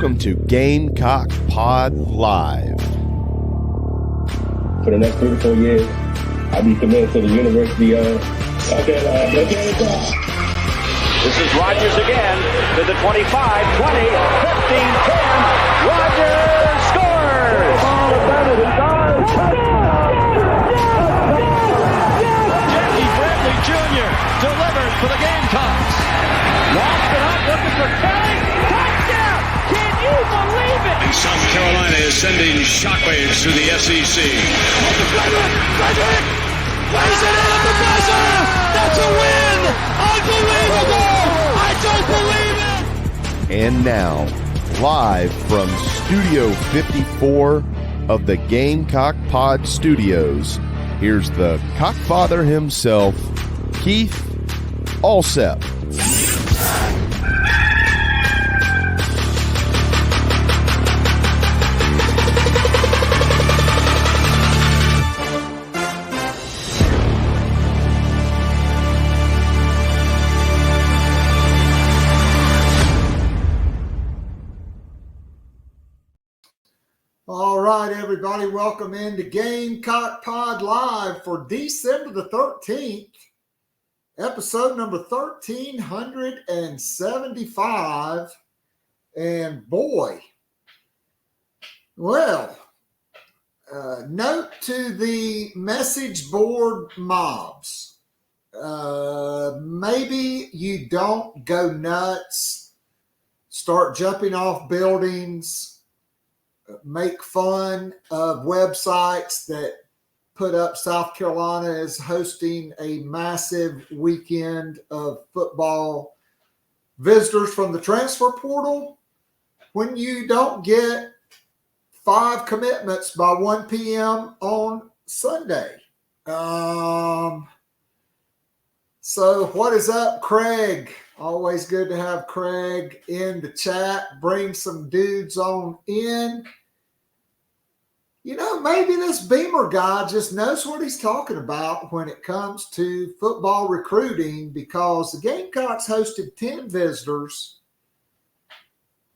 Welcome to Gamecock Pod Live. For the next 3 to 4 years, I'll be committed to the University of South Carolina. This is Rodgers again to the 25, 20, 15, 10. Rodgers scores! Jackie Bradley Jr. delivers for the Gamecocks. Lost it up, looking for Kelly. Touchdown! Can you believe it? And South Carolina is sending shockwaves through the SEC. Frederick plays it in at the buzzer. That's a win! Unbelievable! I don't believe it! And now, live from Studio 54 of the Gamecock Pod Studios, here's the Cockfather himself, Keith Alsep. All right, everybody, welcome into Gamecock Pod Live for December the 13th, episode number 1375. And boy, well, note to the message board mobs, maybe you don't go nuts, start jumping off buildings, make fun of websites that put up South Carolina as hosting a massive weekend of football visitors from the transfer portal when you don't get 5 commitments by 1 p.m. on Sunday. So what is up, Craig? Always good to have Craig in the chat. Bring some dudes on in. You know, maybe this Beamer guy just knows what he's talking about when it comes to football recruiting, because the Gamecocks hosted 10 visitors.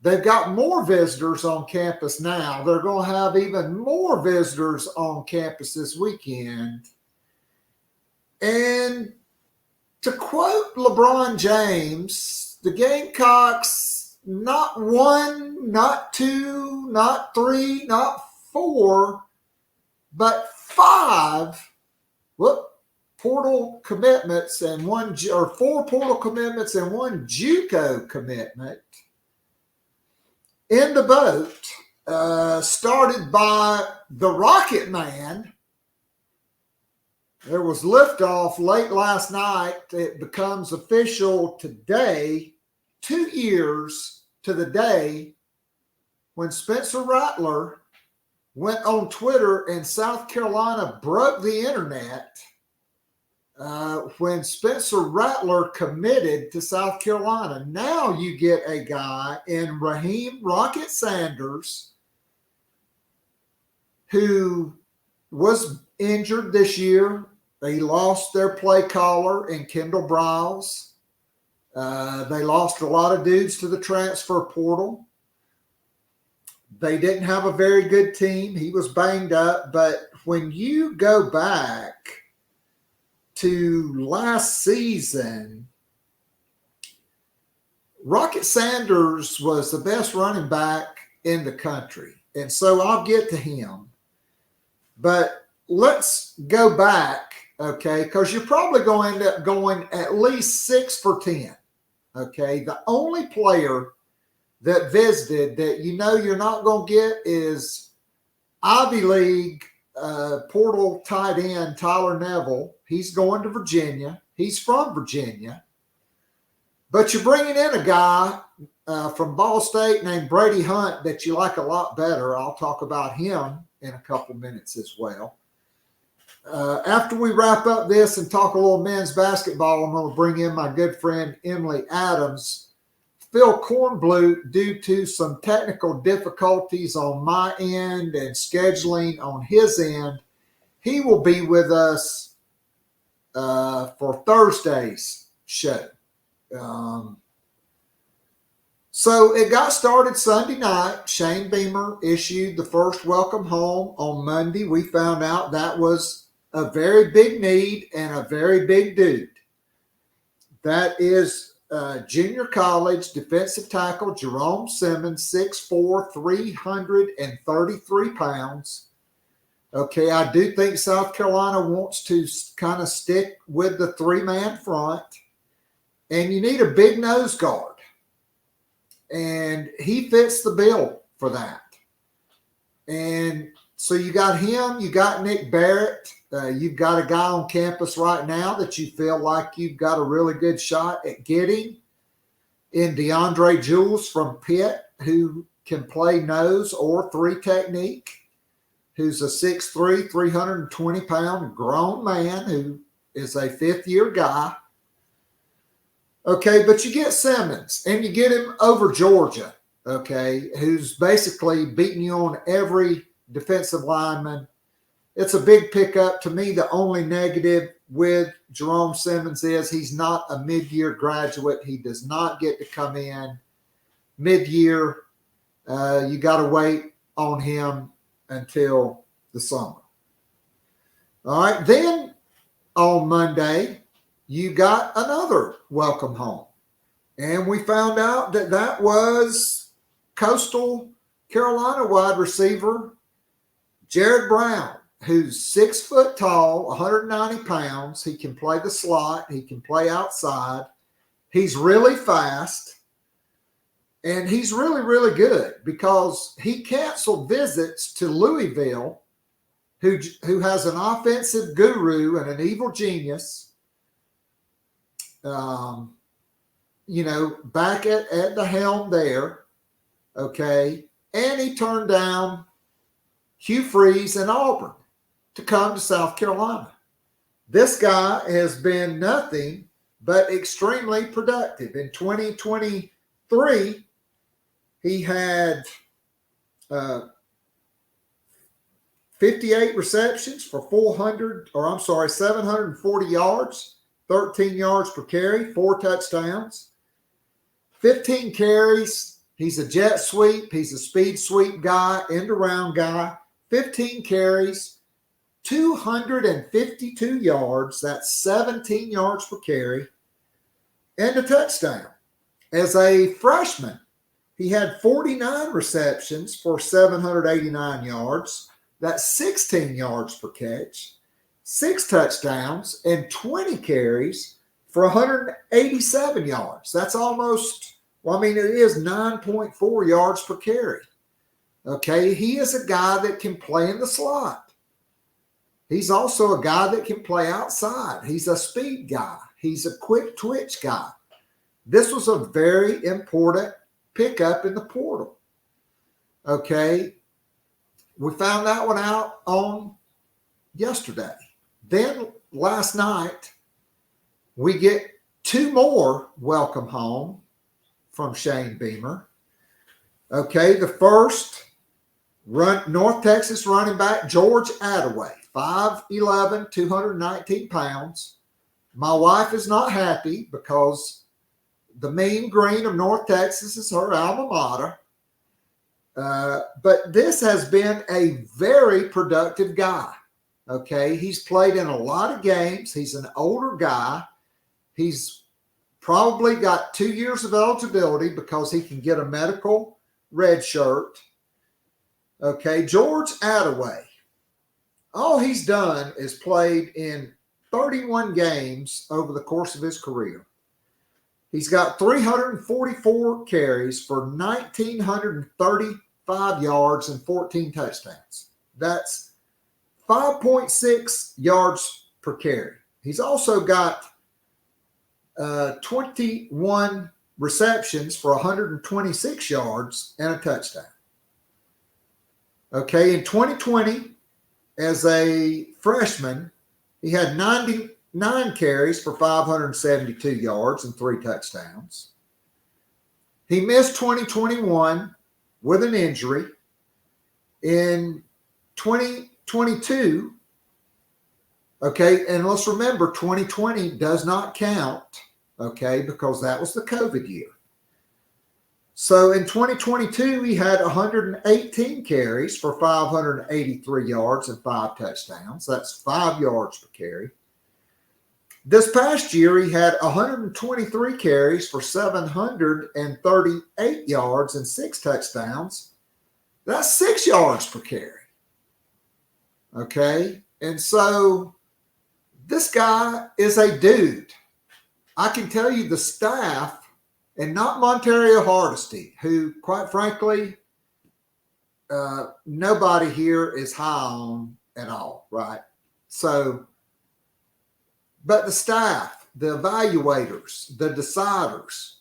They've got more visitors on campus now. They're going to have even more visitors on campus this weekend. And to quote LeBron James, the Gamecocks, not 1, not 2, not 3, not 4, but 5 portal commitments and 4 portal commitments and 1 JUCO commitment in the boat, started by the Rocket Man. There was liftoff late last night. It becomes official today, 2 years to the day when Spencer Rattler went on Twitter and South Carolina broke the internet when Spencer Rattler committed to South Carolina. Now you get a guy in Raheem Rocket Sanders who was injured this year. They lost their play caller in Kendall Briles. They lost a lot of dudes to the transfer portal. They didn't have a very good team. He was banged up. But when you go back to last season, Rocket Sanders was the best running back in the country. And so I'll get to him. But let's go back, okay, because you're probably going to end up going at least 6 for 10, okay? The only player that visited that you know you're not going to get is Ivy League portal tight end Tyler Neville. He's going to Virginia. He's from Virginia. But you're bringing in a guy from Ball State named Brady Hunt that you like a lot better. I'll talk about him in a couple minutes as well. After we wrap up this and talk a little men's basketball, I'm going to bring in my good friend Emily Adams. Phil Kornblut, due to some technical difficulties on my end and scheduling on his end, he will be with us for Thursday's show. So it got started Sunday night. Shane Beamer issued the first welcome home on Monday. We found out that was a very big need and a very big dude. That is junior college defensive tackle Jerome Simmons, 6'4", 333 pounds. Okay, I do think South Carolina wants to kind of stick with the three-man front. And you need a big nose guard. And he fits the bill for that. And so you got him, you got Nick Barrett, you've got a guy on campus right now that you feel like you've got a really good shot at getting in DeAndre Jules from Pitt, who can play nose or three technique, who's a 6'3", 320-pound grown man who is a fifth-year guy. Okay, but you get Simmons, and you get him over Georgia, okay, who's basically beating you on every defensive lineman. It's a big pickup. To me, the only negative with Jerome Simmons is he's not a mid-year graduate. He does not get to come in mid-year. You got to wait on him until the summer. All right, then on Monday, you got another welcome home. And we found out that that was Coastal Carolina wide receiver Jared Brown, who's 6 foot tall, 190 pounds. He can play the slot. He can play outside. He's really fast. And he's really, really good because he canceled visits to Louisville, who has an offensive guru and an evil genius. Back at the helm there, okay, and he turned down Hugh Freeze and Auburn to come to South Carolina. This guy has been nothing but extremely productive. In 2023, he had 58 receptions for 740 yards. 13 yards per carry, 4 touchdowns, 15 carries. He's a jet sweep. He's a speed sweep guy, end around guy. 15 carries, 252 yards. That's 17 yards per carry, and a touchdown. As a freshman, he had 49 receptions for 789 yards. That's 16 yards per catch. 6 touchdowns and 20 carries for 187 yards. That's almost, it is 9.4 yards per carry. Okay, he is a guy that can play in the slot. He's also a guy that can play outside. He's a speed guy. He's a quick twitch guy. This was a very important pickup in the portal. Okay, we found that one out on yesterday. Then last night, we get 2 more welcome home from Shane Beamer. Okay, the first, North Texas running back George Attaway, 5'11", 219 pounds. My wife is not happy because the mean green of North Texas is her alma mater. But this has been a very productive guy. Okay, he's played in a lot of games. He's an older guy. He's probably got 2 years of eligibility because he can get a medical red shirt. Okay, George Attaway, all he's done is played in 31 games over the course of his career. He's got 344 carries for 1,935 yards and 14 touchdowns. That's 5.6 yards per carry. He's also got 21 receptions for 126 yards and a touchdown. Okay, in 2020, as a freshman, he had 99 carries for 572 yards and 3 touchdowns. He missed 2021 with an injury. In 2022, okay, and let's remember 2020 does not count, okay, because that was the COVID year. So in 2022, he had 118 carries for 583 yards and 5 touchdowns. That's 5 yards per carry. This past year, he had 123 carries for 738 yards and 6 touchdowns. That's 6 yards per carry. Okay. And so this guy is a dude. I can tell you the staff, and not Montario Hardesty, who, quite frankly, nobody here is high on at all, right? So, but the staff, the evaluators, the deciders,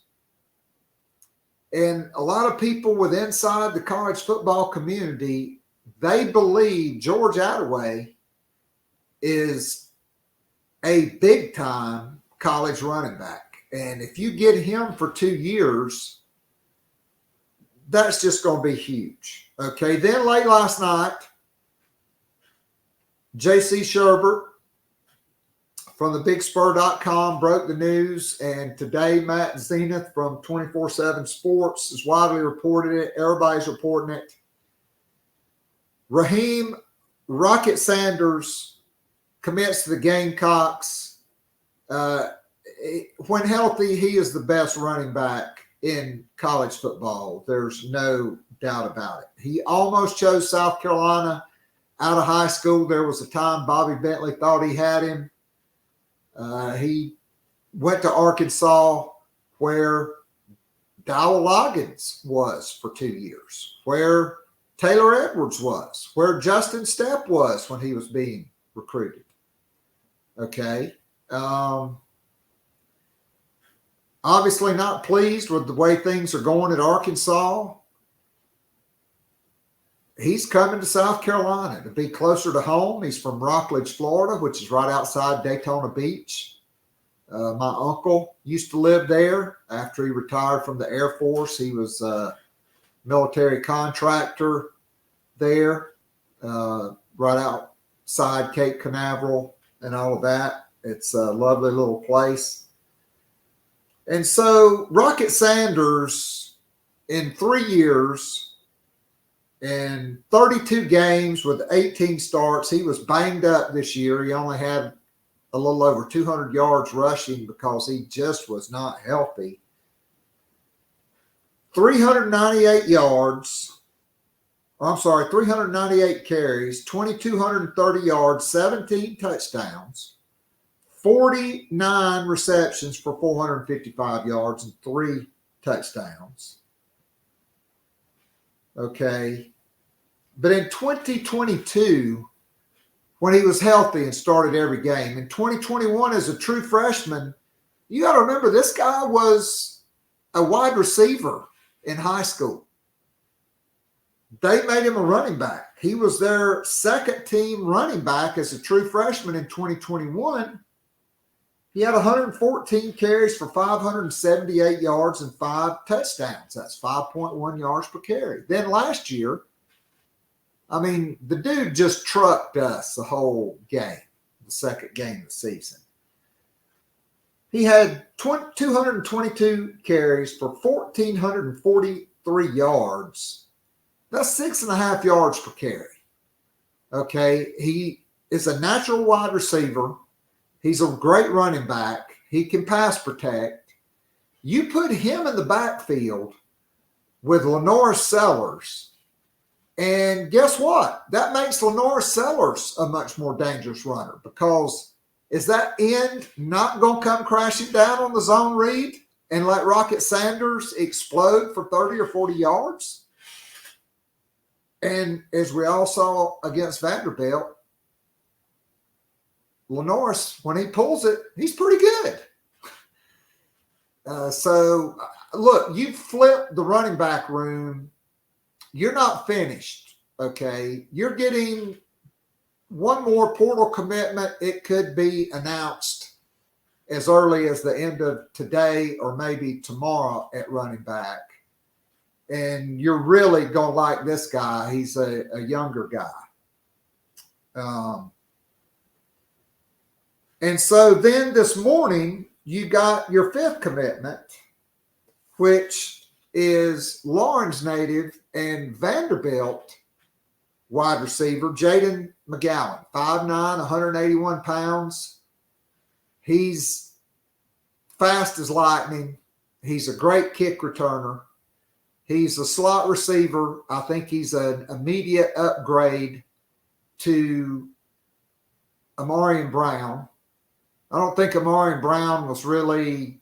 and a lot of people with inside the college football community, they believe George Attaway is a big-time college running back. And if you get him for 2 years, that's just going to be huge. Okay, then late last night, J.C. Sherbert from thebigspur.com broke the news, and today Matt Zenith from 24/7 Sports has widely reported it. Everybody's reporting it. Raheem Rocket Sanders commits to the Gamecocks. When healthy, he is the best running back in college football. There's no doubt about it. He almost chose South Carolina out of high school. There was a time Bobby Bentley thought he had him. He went to Arkansas, where Dowell Loggins was for 2 years, where Taylor Edwards was, where Justin Stepp was when he was being recruited. Okay. Obviously not pleased with the way things are going at Arkansas. He's coming to South Carolina to be closer to home. He's from Rockledge, Florida, which is right outside Daytona Beach. My uncle used to live there. After he retired from the Air Force, he was a military contractor there, right outside Cape Canaveral and all of that. It's a lovely little place. And so Rocket Sanders, in 3 years and 32 games with 18 starts, he was banged up this year. He only had a little over 200 yards rushing because he just was not healthy. 398 yards. I'm sorry, 398 carries, 2,230 yards, 17 touchdowns. 49 receptions for 455 yards and 3 touchdowns. Okay. But in 2022, when he was healthy and started every game, in 2021 as a true freshman, you got to remember this guy was a wide receiver in high school. They made him a running back. He was their second team running back as a true freshman in 2021. He had 114 carries for 578 yards and 5 touchdowns. That's 5.1 yards per carry. Then last year, I mean, the dude just trucked us the whole game, the second game of the season. He had 222 carries for 1,443 yards. That's 6.5 yards per carry. Okay, he is a natural wide receiver. He's a great running back. He can pass protect. You put him in the backfield with Lenore Sellers, and guess what? That makes Lenore Sellers a much more dangerous runner, because is that end not going to come crashing down on the zone read and let Rocket Sanders explode for 30 or 40 yards? And as we all saw against Vanderbilt, Lenore's, when he pulls it, he's pretty good. So, look, you flip the running back room. You're not finished, okay? You're getting one more portal commitment. It could be announced as early as the end of today or maybe tomorrow at running back. And you're really going to like this guy. He's a younger guy. And so then this morning, you got your 5th commitment, which is Lawrence native and Vanderbilt wide receiver, Jaden McGowan, 5'9", 181 pounds. He's fast as lightning. He's a great kick returner. He's a slot receiver. I think he's an immediate upgrade to Amarian Brown. I don't think Amarian Brown was really,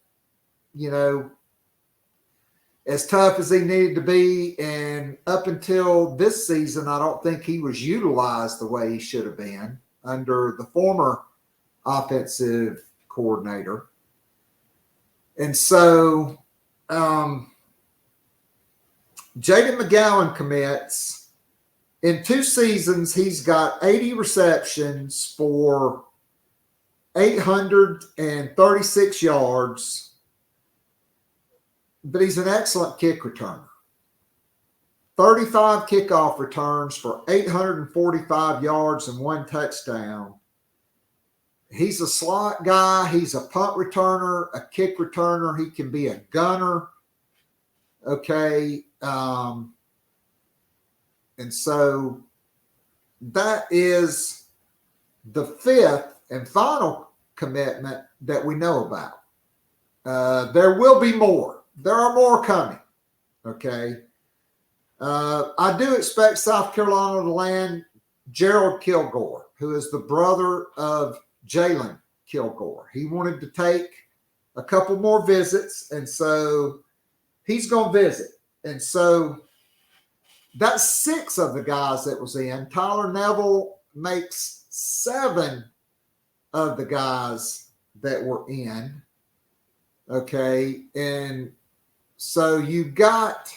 as tough as he needed to be. And up until this season, I don't think he was utilized the way he should have been under the former offensive coordinator. And so Jaden McGowan commits. In 2 seasons, he's got 80 receptions for 836 yards, but he's an excellent kick returner. 35 kickoff returns for 845 yards and 1 touchdown. He's a slot guy. He's a punt returner, a kick returner. He can be a gunner. Okay. And so that is the 5th and final commitment that we know about. There will be more. There are more coming. Okay. I do expect South Carolina to land Gerald Kilgore, who is the brother of Jalen Kilgore. He wanted to take a couple more visits, and so he's going to visit. And so that's 6 of the guys that was in. Tyler Neville makes 7 of the guys that were in. Okay. And so you got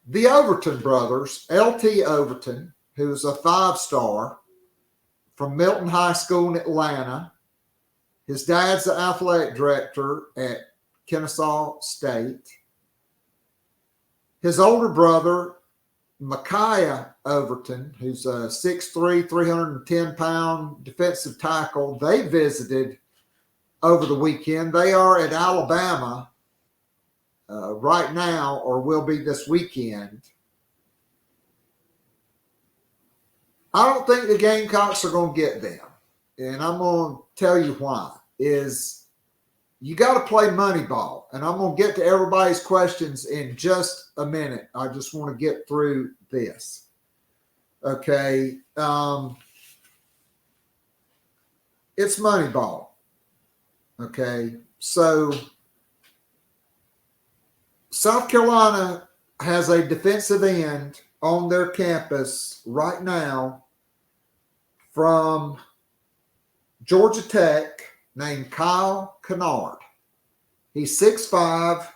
the Overton brothers, LT Overton, who's a 5-star from Milton High School in Atlanta. His dad's the athletic director at Kennesaw State. His older brother, Micaiah Overton, who's a 6'3", 310-pound defensive tackle. They visited over the weekend. They are at Alabama right now, or will be this weekend. I don't think the Gamecocks are going to get them. And I'm going to tell you why. Is you got to play money ball. And I'm going to get to everybody's questions in just a minute. I just want to get through this. Okay. It's money ball. Okay. So South Carolina has a defensive end on their campus right now from Georgia Tech named Kyle Kennard. He's 6'5",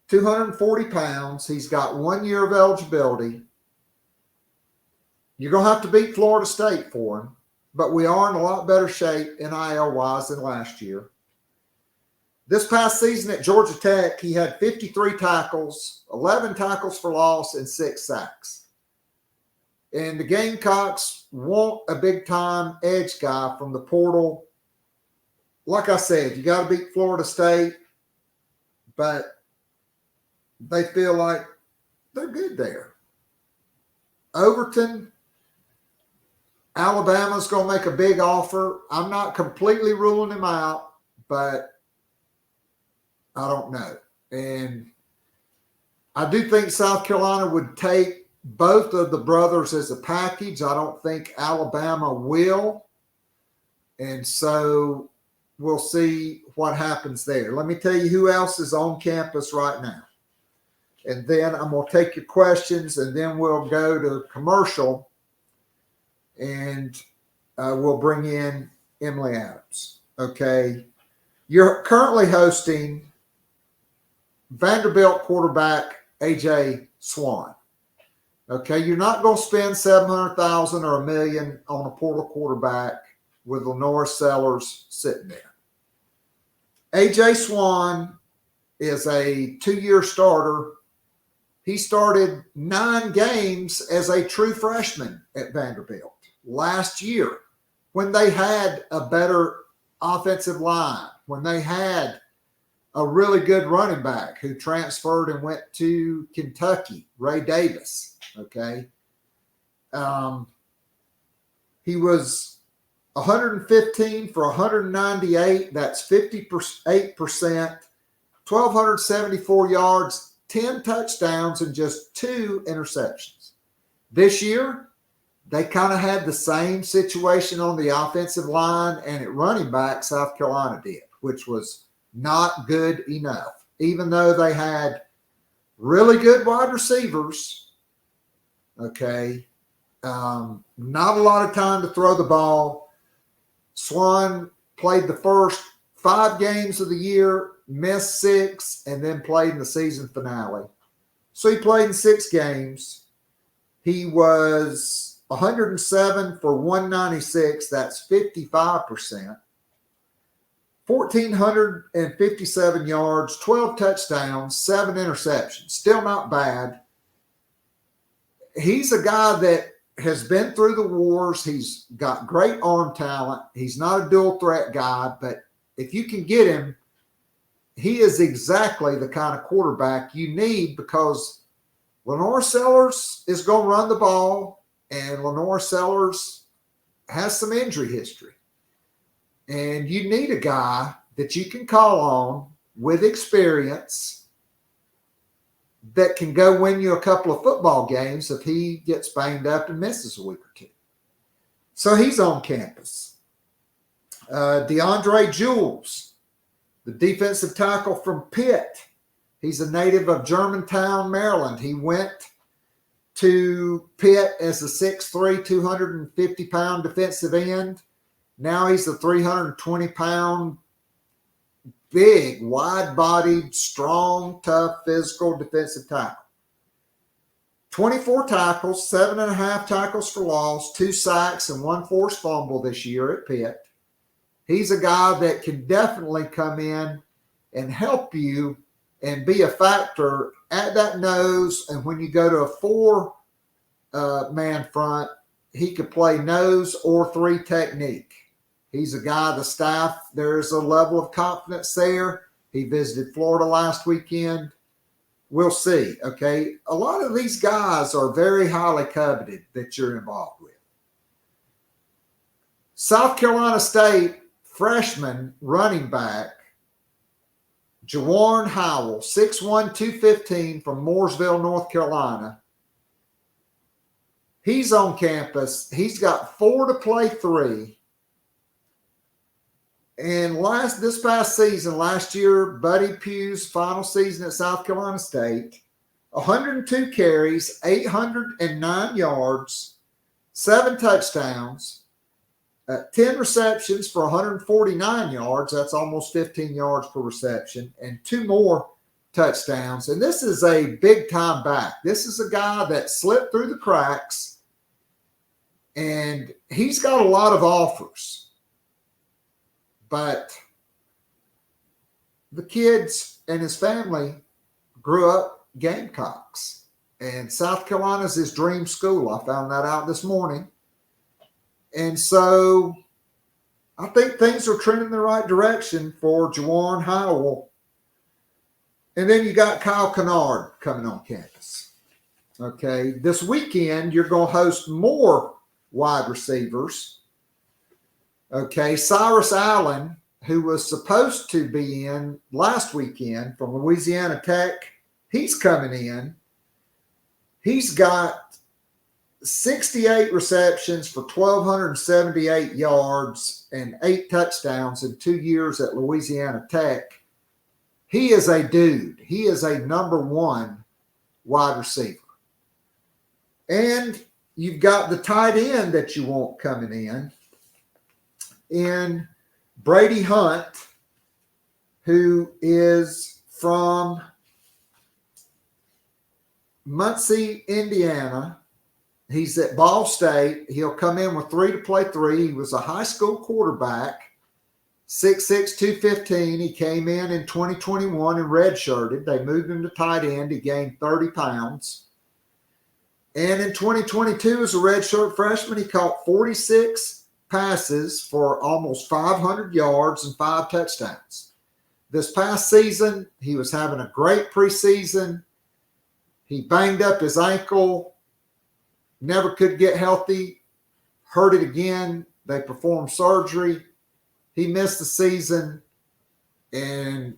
240 pounds. He's got 1 year of eligibility. You're going to have to beat Florida State for him, but we are in a lot better shape NIL-wise than last year. This past season at Georgia Tech, he had 53 tackles, 11 tackles for loss, and 6 sacks. And the Gamecocks want a big-time edge guy from the portal. Like I said, you got to beat Florida State, but they feel like they're good there. Overton, Alabama's going to make a big offer. I'm not completely ruling him out, but I don't know. And I do think South Carolina would take both of the brothers as a package. I don't think Alabama will. And so we'll see what happens there. Let me tell you who else is on campus right now. And then I'm going to take your questions, and then we'll go to commercial, and we'll bring in Emily Adams. Okay. You're currently hosting Vanderbilt quarterback A.J. Swan. Okay, you're not going to spend $700,000 or $1 million on a portal quarterback with Lenore Sellers sitting there. A.J. Swan is a 2-year starter. He started 9 games as a true freshman at Vanderbilt last year when they had a better offensive line, when they had a really good running back who transferred and went to Kentucky, Ray Davis. Okay. He was 115 for 198. That's 58%, 1,274 yards, 10 touchdowns, and just 2 interceptions. This year, they kind of had the same situation on the offensive line and at running back South Carolina did, which was not good enough. Even though they had really good wide receivers, okay, not a lot of time to throw the ball. Swan played the first 5 games of the year, missed 6, and then played in the season finale. So he played in 6 games. He was 107 for 196. That's 55%. 1,457 yards, 12 touchdowns, 7 interceptions. Still not bad. He's a guy that has been through the wars. He's got great arm talent. He's not a dual threat guy, but if you can get him, he is exactly the kind of quarterback you need, because Lenore Sellers is going to run the ball, and Lenore Sellers has some injury history. And you need a guy that you can call on with experience that can go win you a couple of football games if he gets banged up and misses a week or 2. So he's on campus. DeAndre Jules, the defensive tackle from Pitt. He's a native of Germantown, Maryland. He went to Pitt as a 6'3", 250-pound defensive end. Now he's a 320-pound, big, wide-bodied, strong, tough, physical defensive tackle. 24 tackles, 7.5 tackles for loss, 2 sacks, and 1 forced fumble this year at Pitt. He's a guy that can definitely come in and help you and be a factor at that nose. And when you go to a 4-man front, he could play nose or 3 technique. He's a guy, the staff, there's a level of confidence there. He visited Florida last weekend. We'll see, okay? A lot of these guys are very highly coveted that you're involved with. South Carolina State freshman running back, Jawarn Howell, 6'1", 215 from Mooresville, North Carolina. He's on campus. He's got 4 to play 3. And this past season, last year, Buddy Pugh's final season at South Carolina State, 102 carries, 809 yards, 7 touchdowns, 10 receptions for 149 yards. That's almost 15 yards per reception, and 2 more touchdowns. And this is a big-time back. This is a guy that slipped through the cracks, and he's got a lot of offers. But the kids and his family grew up Gamecocks. And South Carolina's his dream school. I found that out this morning. And so I think things are trending in the right direction for Jawarn Howell. And then you got Kyle Kennard coming on campus. Okay, this weekend you're going to host more wide receivers. Okay, Cyrus Allen, who was supposed to be in last weekend from Louisiana Tech, he's coming in. He's got 68 receptions for 1,278 yards and 8 touchdowns in 2 years at Louisiana Tech. He is a dude. He is a number 1 wide receiver. And you've got the tight end that you want coming in Brady Hunt, who is from Muncie, Indiana. He's at Ball State. He'll come in with 3 to play 3. He was a high school quarterback, 6'6", 215. He came in 2021 and redshirted. They moved him to tight end. He gained 30 pounds. And in 2022, as a redshirt freshman, he caught 46 passes for almost 500 yards and 5 touchdowns. this past season, he was having a great preseason. He banged up his ankle, never could get healthy, hurt it again. They performed surgery. He missed the season, and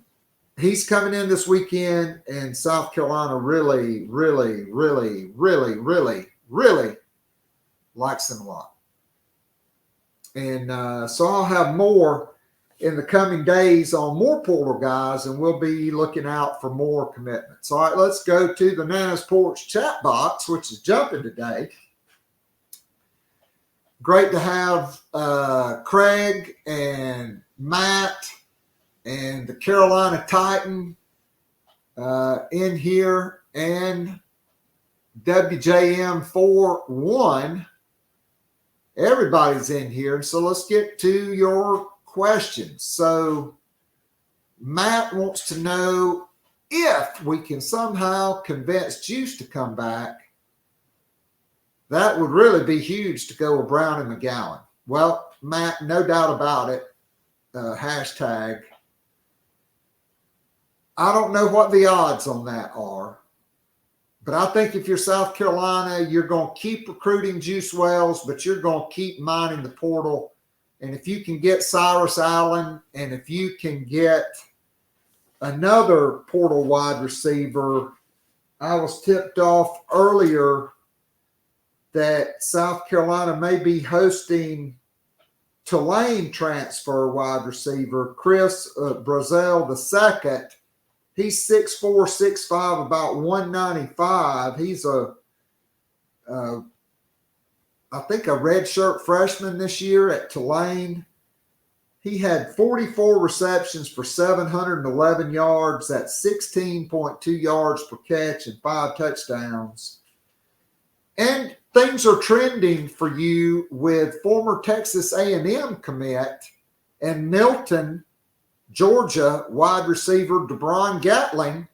he's coming in this weekend, and South Carolina really, really, really, really, really, really likes him a lot. And so I'll have more in the coming days on more portal guys, and we'll be looking out for more commitments. All right, let's go to the Nana's Porch chat box, which is jumping today. Great to have Craig and Matt and the Carolina Titan in here, and WJM41. Everybody's in here. So let's get to your questions. So Matt wants to know if we can somehow convince Juice to come back. That would really be huge to go with Brown and McGowan. Well, Matt, no doubt about it. Hashtag. I don't know what the odds on that are, but I think if you're South Carolina, you're going to keep recruiting Juice Wells, but you're going to keep mining the portal. And if you can get Cyrus Allen, and if you can get another portal wide receiver, I was tipped off earlier that South Carolina may be hosting Tulane transfer wide receiver Chris Brazel II. He's 6'4", 6'5", about 195. He's I think a redshirt freshman this year at Tulane. He had 44 receptions for 711 yards. That's 16.2 yards per catch and 5 touchdowns. And things are trending for you with former Texas A&M commit and Milton, Georgia wide receiver DeBron Gatling.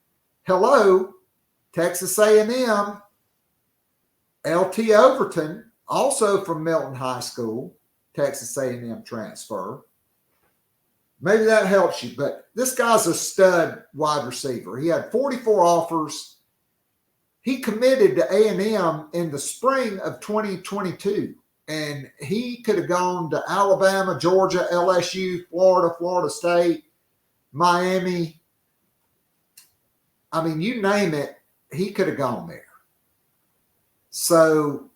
Hello, Texas A&M. LT Overton, also from Milton High School, Texas A&M transfer. Maybe that helps you, but this guy's a stud wide receiver. He had 44 offers. He committed to A&M in the spring of 2022, and he could have gone to Alabama, Georgia, LSU, Florida, Florida State, Miami. I mean, you name it, he could have gone there. So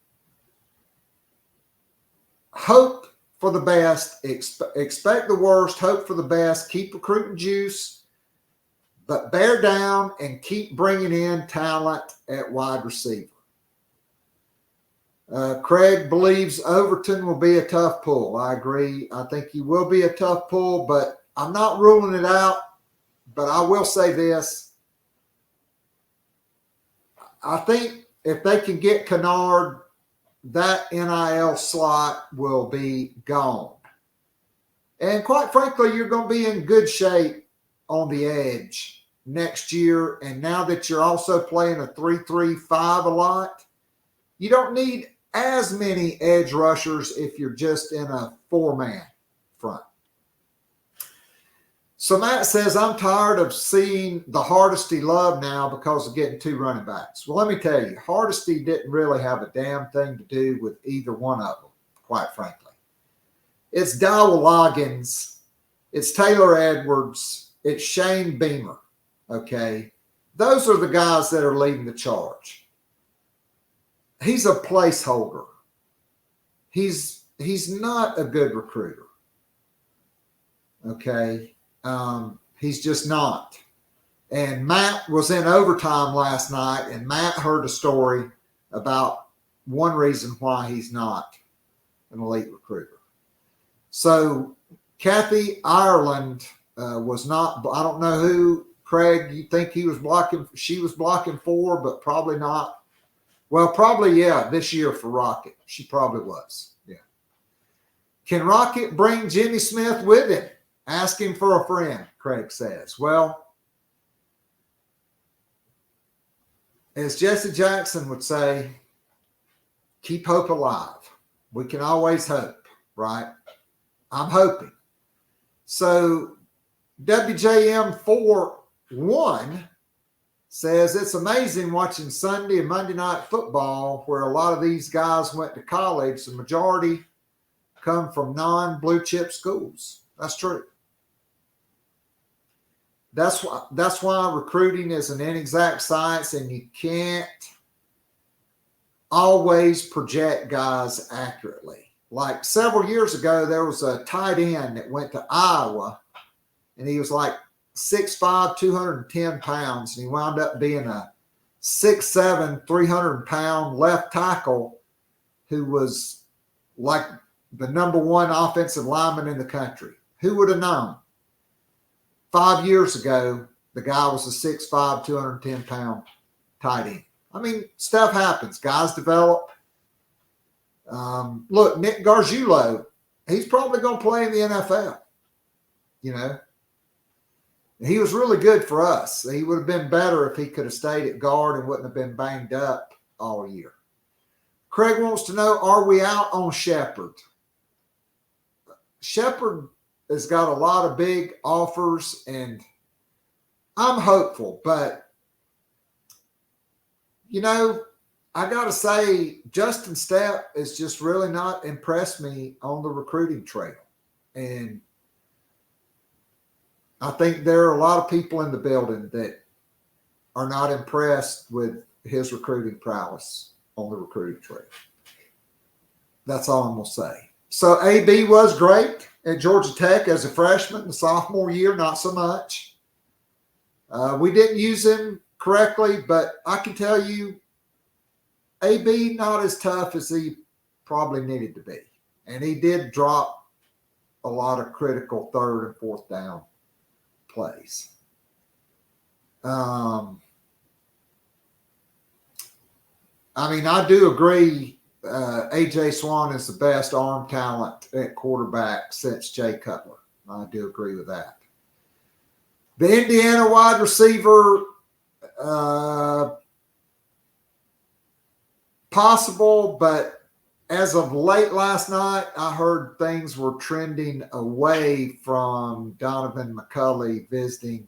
hope for the best, expect the worst, hope for the best, keep recruiting Juice, but bear down and keep bringing in talent at wide receiver. Craig believes Overton will be a tough pull. I agree. I think he will be a tough pull, but I'm not ruling it out. But I will say this. I think if they can get Kennard, that NIL slot will be gone. And quite frankly, you're going to be in good shape on the edge next year. And now that you're also playing a 3-3-5 a lot, you don't need as many edge rushers if you're just in a 4-man front. So Matt says, I'm tired of seeing the Hardesty love now because of getting 2 running backs. Well, let me tell you, Hardesty didn't really have a damn thing to do with either one of them, quite frankly. It's Dowell Loggins, it's Taylor Edwards, it's Shane Beamer, okay? Those are the guys that are leading the charge. He's a placeholder. He's not a good recruiter, okay? He's just not. And Matt was in overtime last night, and Matt heard a story about one reason why he's not an elite recruiter. So Kathy Ireland was not, I don't know who, Craig, you think she was blocking for, but probably not. Well, probably, yeah, this year for Rocket. She probably was, yeah. Can Rocket bring Jimmy Smith with him? Ask him for a friend, Craig says. Well, as Jesse Jackson would say, keep hope alive. We can always hope, right? I'm hoping. So WJM41 says it's amazing watching Sunday and Monday night football where a lot of these guys went to college. The majority come from non-blue chip schools. That's true. That's why recruiting is an inexact science, and you can't always project guys accurately. Like several years ago, there was a tight end that went to Iowa, and he was like 6'5", 210 pounds, and he wound up being a 6'7", 300-pound left tackle who was like the number one offensive lineman in the country. Who would have known? 5 years ago, the guy was a 6'5", 210-pound tight end. I mean, stuff happens. Guys develop. Look, Nick Gargiulo, he's probably going to play in the NFL. You know, he was really good for us. He would have been better if he could have stayed at guard and wouldn't have been banged up all year. Craig wants to know, are we out on Shepard? Shepard has got a lot of big offers, and I'm hopeful, but you know, I got to say, Justin Stepp has just really not impressed me on the recruiting trail. And I think there are a lot of people in the building that are not impressed with his recruiting prowess on the recruiting trail. That's all I'm going to say. So AB was great at Georgia Tech as a freshman. The sophomore year, not so much. We didn't use him correctly, but I can tell you, AB not as tough as he probably needed to be. And he did drop a lot of critical third and fourth down plays. I mean, I do agree A.J. Swan is the best arm talent at quarterback since Jay Cutler. I do agree with that. The Indiana wide receiver, possible, but as of late last night, I heard things were trending away from Donovan McCulley visiting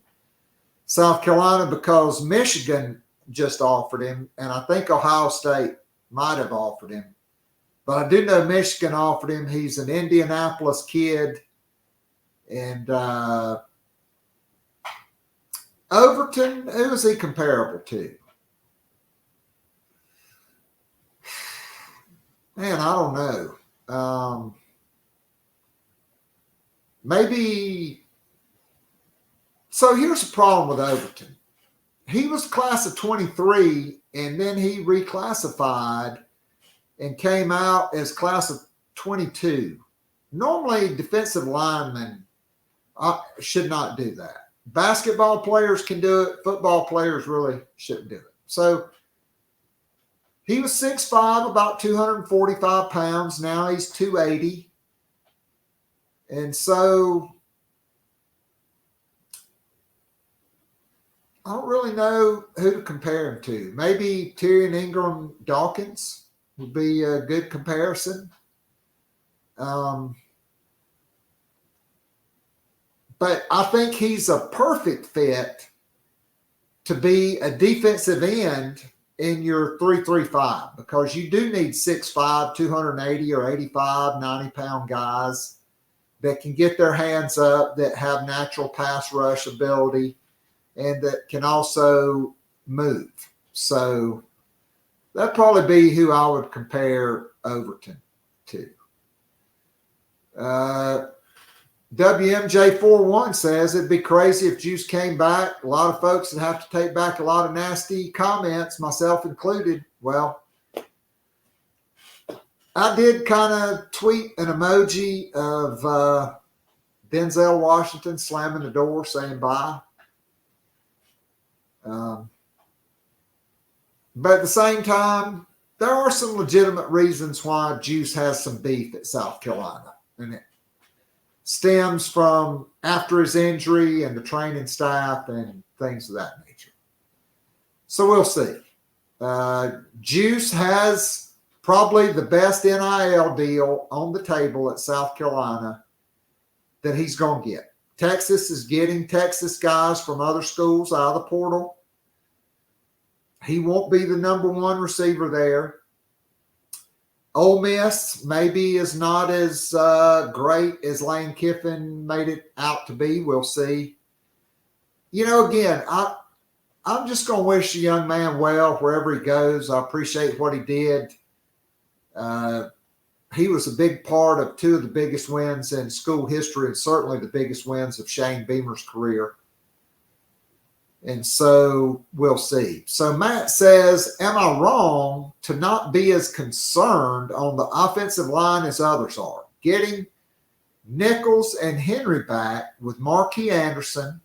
South Carolina because Michigan just offered him, and I think Ohio State might have offered him. But I do know Michigan offered him. He's an Indianapolis kid. And Overton, who is he comparable to? Man, I don't know. Maybe. So here's the problem with Overton. He was class of 23, and then he reclassified and came out as class of 22. Normally, defensive linemen should not do that. Basketball players can do it. Football players really shouldn't do it. So he was 6'5", about 245 pounds. Now he's 280. And so I don't really know who to compare him to. Maybe Tyrion Ingram Dawkins would be a good comparison. But I think he's a perfect fit to be a defensive end in your 3-3-5 because you do need 6'5", 280 or 85, 90-pound guys that can get their hands up, that have natural pass rush ability, and that can also move. So that'd probably be who I would compare Overton to. WMJ41 says it'd be crazy if Juice came back. A lot of folks would have to take back a lot of nasty comments, myself included. Well, I did kind of tweet an emoji of Denzel Washington slamming the door saying bye. But at the same time, there are some legitimate reasons why Juice has some beef at South Carolina. And it stems from after his injury and the training staff and things of that nature. So we'll see. Juice has probably the best NIL deal on the table at South Carolina that he's going to get. Texas is getting Texas guys from other schools out of the portal. He won't be the number one receiver there. Ole Miss maybe is not as great as Lane Kiffin made it out to be. We'll see. You know, again, I'm just going to wish the young man well wherever he goes. I appreciate what he did. He was a big part of two of the biggest wins in school history and certainly the biggest wins of Shane Beamer's career. And so we'll see. So Matt says, am I wrong to not be as concerned on the offensive line as others are? Getting Nichols and Henry back with Marquis Anderson,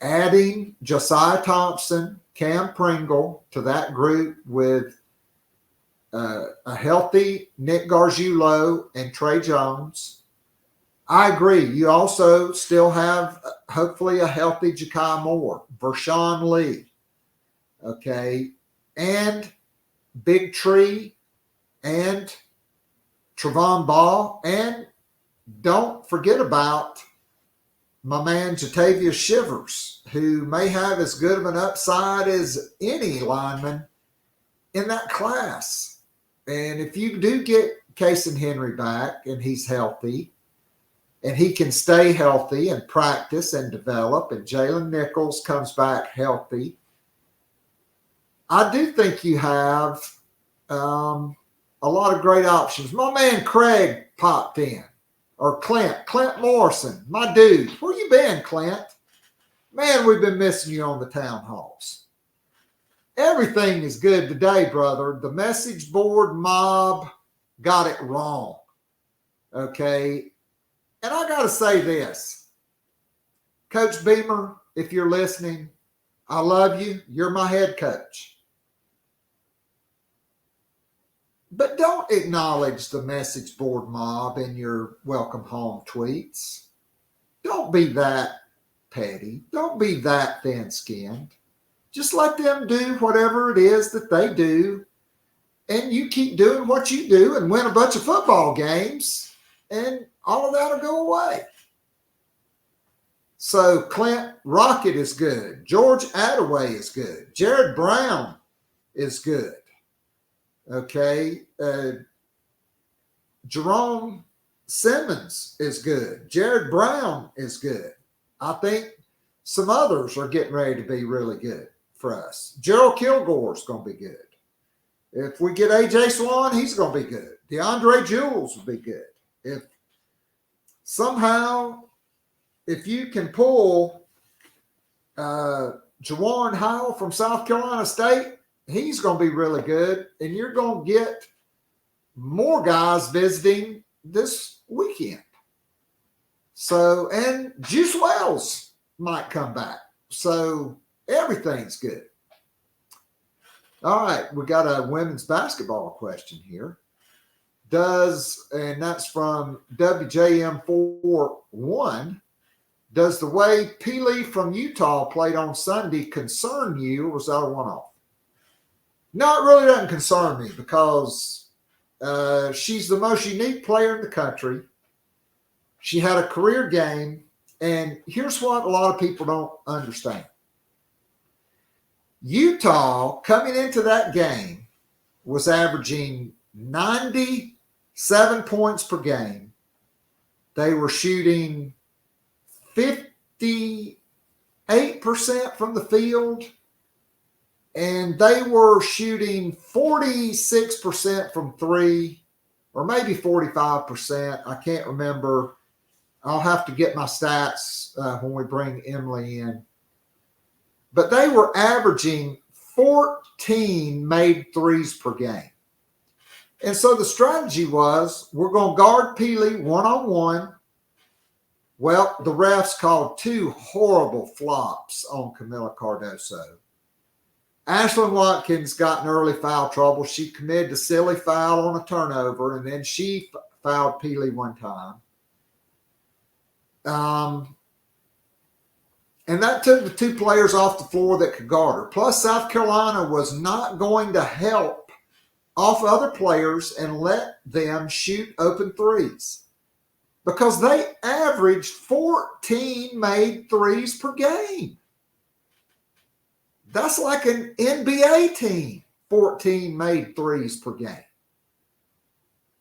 adding Josiah Thompson, Cam Pringle to that group with a healthy Nick Gargiulo and Trey Jones. I agree. You also still have, hopefully, a healthy Ja'Kai Moore, Vershawn Lee, okay, and Big Tree, and Trevon Ball, and don't forget about my man Jatavius Shivers, who may have as good of an upside as any lineman in that class. And if you do get Casey Henry back and he's healthy, and he can stay healthy and practice and develop, and Jalen Nichols comes back healthy, I do think you have a lot of great options. My man Craig popped in, or Clint Morrison, my dude. Where you been, Clint? Man, we've been missing you on the town halls. Everything is good today, brother. The message board mob got it wrong, okay? And I got to say this, Coach Beamer, if you're listening, I love you. You're my head coach. But don't acknowledge the message board mob in your welcome home tweets. Don't be that petty. Don't be that thin-skinned. Just let them do whatever it is that they do. And you keep doing what you do and win a bunch of football games. And all of that will go away. So Clint Rocket is good. George Attaway is good. Jared Brown is good. Okay. Jerome Simmons is good. Jared Brown is good. I think some others are getting ready to be really good for us. Gerald Kilgore is going to be good. If we get A.J. Swan, he's going to be good. DeAndre Jules will be good. If somehow, if you can pull Jawan Howell from South Carolina State, he's going to be really good. And you're going to get more guys visiting this weekend. So, and Juice Wells might come back. So everything's good. All right, we got a women's basketball question here. And that's from WJM41, does the way Peely from Utah played on Sunday concern you, or was that a one-off? No, it really doesn't concern me because she's the most unique player in the country. She had a career game, and here's what a lot of people don't understand. Utah, coming into that game, was averaging 97 points per game. They were shooting 58% from the field, and they were shooting 46% from three, or maybe 45%. I can't remember. I'll have to get my stats when we bring Emily in. But they were averaging 14 made threes per game. And so the strategy was, we're going to guard Peely one-on-one. Well, the refs called two horrible flops on Camila Cardoso. Ashlyn Watkins got in early foul trouble. She committed a silly foul on a turnover, and then she fouled Peely one time. And that took the two players off the floor that could guard her. Plus, South Carolina was not going to help off other players and let them shoot open threes. because they averaged 14 made threes per game. That's like an NBA team, 14 made threes per game.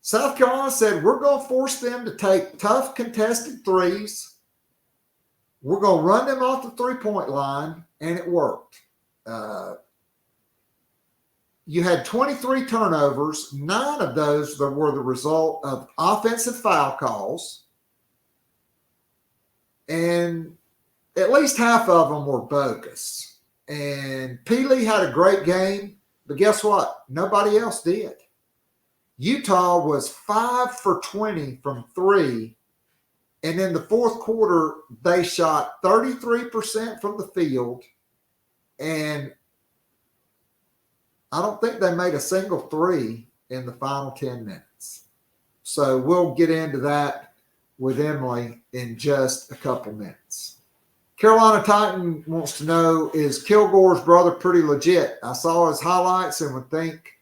South Carolina said, we're going to force them to take tough contested threes. We're going to run them off the three-point line, and it worked. You had 23 turnovers. 9 of those were the result of offensive foul calls. And at least half of them were bogus. And Peely had a great game, but guess what? Nobody else did. Utah was 5 for 20 from 3. And in the fourth quarter, they shot 33% from the field. And I don't think they made a single 3 in the final 10 minutes. So we'll get into that with Emily in just a couple minutes. Carolina Titan wants to know, is Kilgore's brother pretty legit? I saw his highlights and would think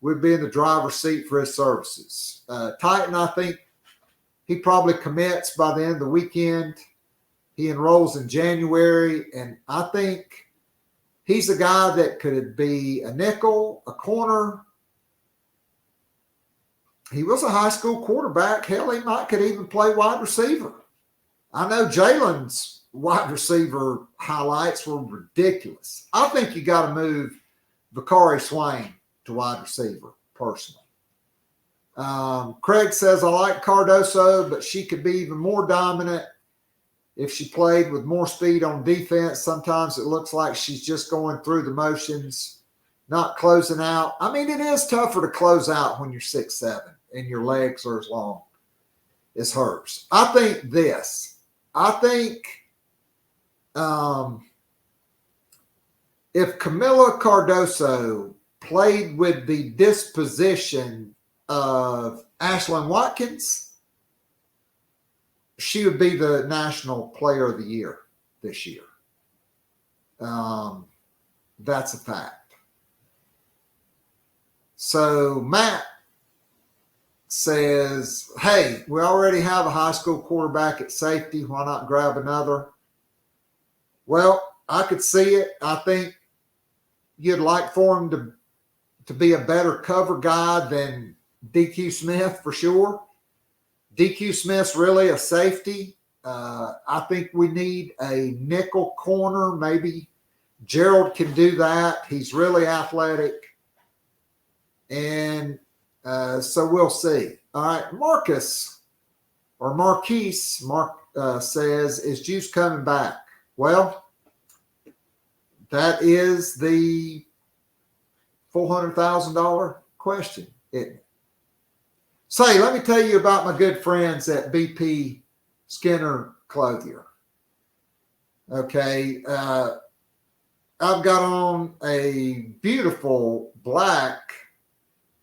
we'd be in the driver's seat for his services. Titan, I think he probably commits by the end of the weekend. He enrolls in January, and I think he's a guy that could be a nickel, a corner. He was a high school quarterback. Hell, he could even play wide receiver. I know Jalen's wide receiver highlights were ridiculous. I think you got to move Vicari Swain to wide receiver, personally. Craig says, I like Cardoso, but she could be even more dominant if she played with more speed on defense. Sometimes it looks like she's just going through the motions, not closing out. I mean, it is tougher to close out when you're 6'7" and your legs are as long as hers. I think this. I think if Camila Cardoso played with the disposition of Ashlyn Watkins, she would be the National Player of the Year this year. That's a fact. So Matt says, hey, we already have a high school quarterback at safety. Why not grab another? Well, I could see it. I think you'd like for him to be a better cover guy than DQ Smith for sure. DQ Smith's really a safety. I think we need a nickel corner. Maybe Gerald can do that. He's really athletic. And so we'll see. All right, Marquise says, is Juice coming back? Well, that is the $400,000 question, isn't it? Say, let me tell you about my good friends at BP Skinner Clothier. Okay, I've got on a beautiful black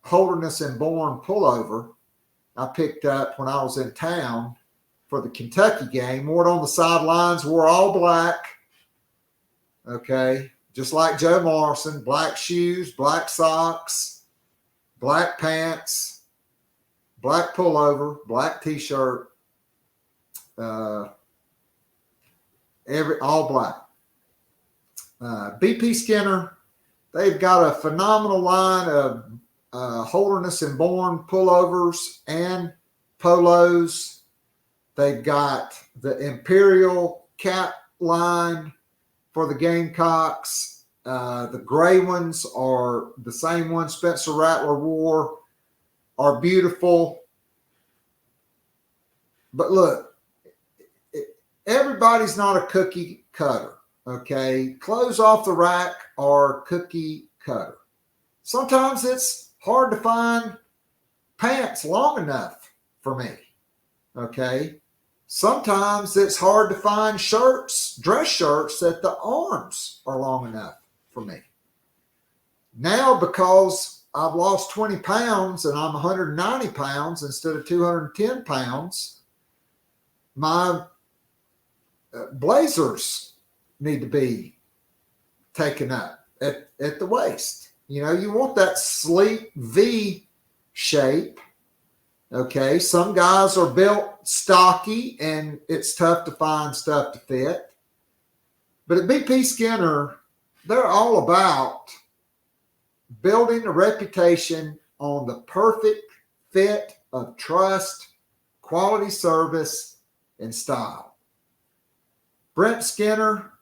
Holderness and Bourne pullover I picked up when I was in town for the Kentucky game. Wore it on the sidelines, wore all black. Okay, just like Joe Morrison, black shoes, black socks, black pants, black pullover, black t-shirt, all black. BP Skinner, they've got a phenomenal line of Holderness and Bourne pullovers and polos. They've got the Imperial cap line for the Gamecocks. The gray ones are the same ones Spencer Rattler wore, are beautiful. But look, everybody's not a cookie cutter, okay? Clothes off the rack are cookie cutter. Sometimes it's hard to find pants long enough for me, okay? Sometimes it's hard to find shirts, dress shirts, that the arms are long enough for me. Now, because I've lost 20 pounds and I'm 190 pounds instead of 210 pounds, my blazers need to be taken up at the waist. You know, you want that sleek V shape, Okay, some guys are built stocky and it's tough to find stuff to fit. But at BP Skinner, they're all about building a reputation on the perfect fit of trust, quality service, and style. Brent Skinner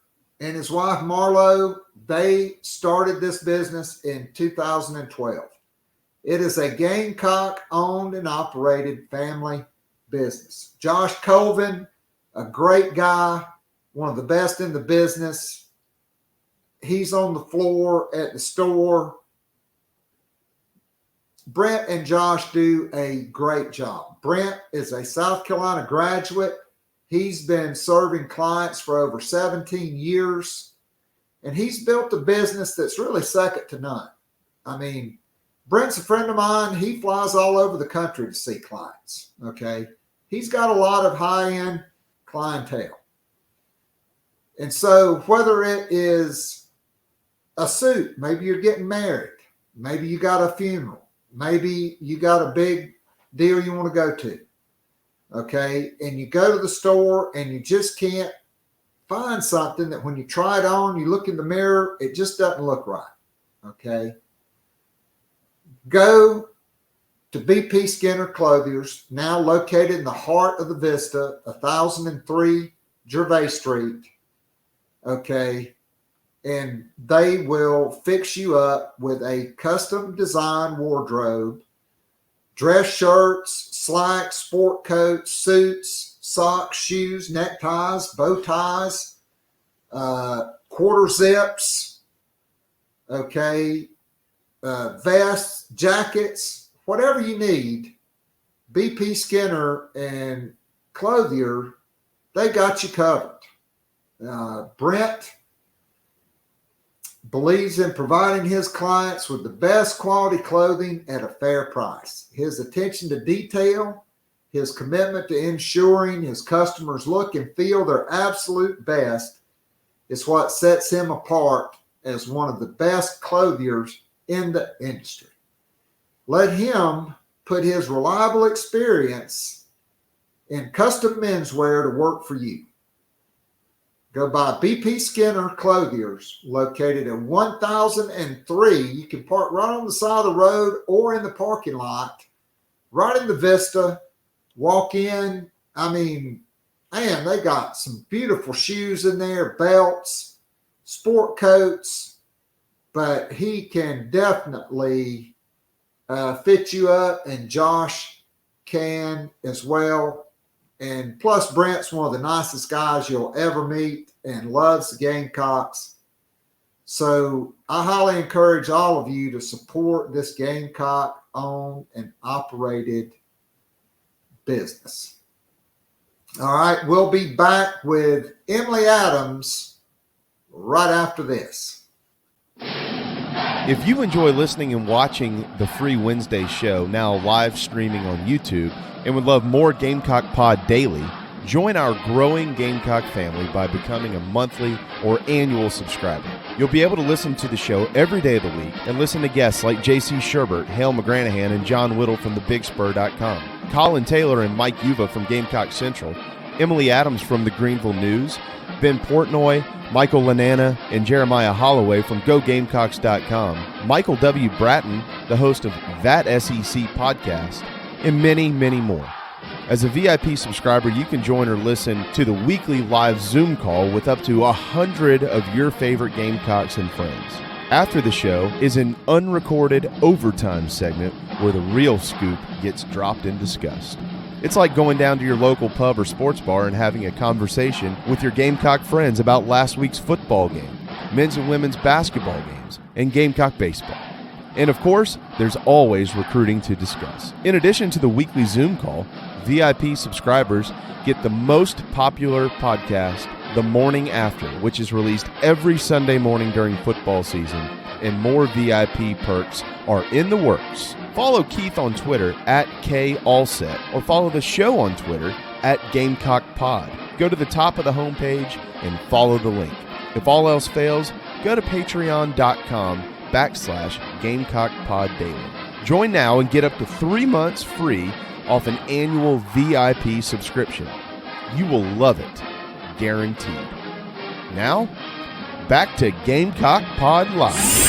and his wife Marlo, they started this business in 2012. It is a Gamecock owned and operated family business. Josh Colvin, a great guy, one of the best in the business. He's on the floor at the store. Brent and Josh do a great job. Brent is a South Carolina graduate. He's been serving clients for over 17 years, and he's built a business that's really second to none. I mean, Brent's a friend of mine. He flies all over the country to see clients, okay? He's got a lot of high-end clientele. And so whether it is a suit, maybe you're getting married, maybe you got a funeral, maybe you got a big deal you want to go to, okay? And you go to the store and you just can't find something that when you try it on, you look in the mirror, it just doesn't look right, okay? Go to BP Skinner Clothiers, now located in the heart of the Vista, 1003 Gervais Street, okay? And they will fix you up with a custom design wardrobe, dress shirts, slacks, sport coats, suits, socks, shoes, neckties, bow ties, quarter zips, okay, vests, jackets, whatever you need. BP Skinner and Clothier, they got you covered. Brent believes in providing his clients with the best quality clothing at a fair price. His attention to detail, his commitment to ensuring his customers look and feel their absolute best is what sets him apart as one of the best clothiers in the industry. Let him put his reliable experience in custom menswear to work for you. Go by BP Skinner Clothiers, located at 1003. You can park right on the side of the road or in the parking lot, right in the Vista. Walk in. I mean, man, they got some beautiful shoes in there, belts, sport coats, but he can definitely fit you up, and Josh can as well. And plus, Brent's one of the nicest guys you'll ever meet and loves the Gamecocks. So I highly encourage all of you to support this Gamecock-owned and operated business. All right, we'll be back with Emily Adams right after this. If you enjoy listening and watching the Free Wednesday show, now live streaming on YouTube, and would love more Gamecock Pod daily, join our growing Gamecock family by becoming a monthly or annual subscriber. You'll be able to listen to the show every day of the week and listen to guests like J.C. Sherbert, Hale McGranahan, and John Whittle from thebigspur.com, Colin Taylor and Mike Uva from Gamecock Central, Emily Adams from the Greenville News, Ben Portnoy, Michael Lanana, and Jeremiah Holloway from GoGamecocks.com, Michael W. Bratton, the host of That SEC podcast, and many, many more. As a VIP subscriber, you can join or listen to the weekly live Zoom call with up to 100 of your favorite Gamecocks and friends. After the show is an unrecorded overtime segment where the real scoop gets dropped and discussed. It's like going down to your local pub or sports bar and having a conversation with your Gamecock friends about last week's football game, men's and women's basketball games, and Gamecock baseball. And of course, there's always recruiting to discuss. In addition to the weekly Zoom call, VIP subscribers get the most popular podcast, The Morning After, which is released every Sunday morning during football season, and more VIP perks are in the works. Follow Keith on Twitter @KAllset, or follow the show on Twitter @GamecockPod. Go to the top of the homepage and follow the link. If all else fails, go to patreon.com/GamecockPodDaily. Join now and get up to 3 months free off an annual VIP subscription. You will love it, guaranteed. Now, back to Gamecock Pod Live.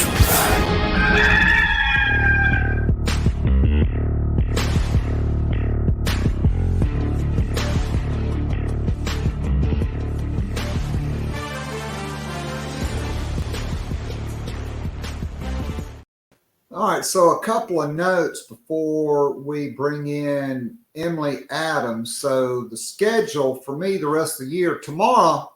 All right, so a couple of notes before we bring in Emily Adams. So the schedule for me the rest of the year, tomorrow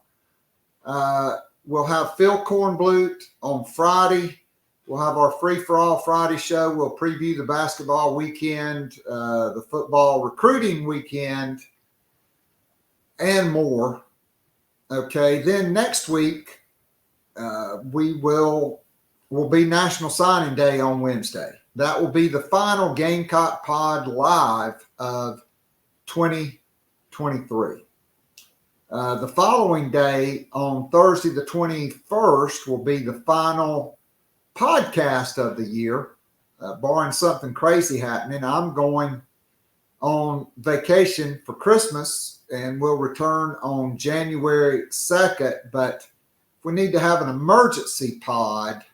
we'll have Phil Kornblut on Friday. We'll have our Free for All Friday show. We'll preview the basketball weekend, the football recruiting weekend, and more. Okay, then next week will be National Signing Day on Wednesday. That will be the final Gamecock Pod Live of 2023. The following day, on Thursday the 21st, will be the final podcast of the year, barring something crazy happening. I'm going on vacation for Christmas and will return on January 2nd. But if we need to have an emergency pod,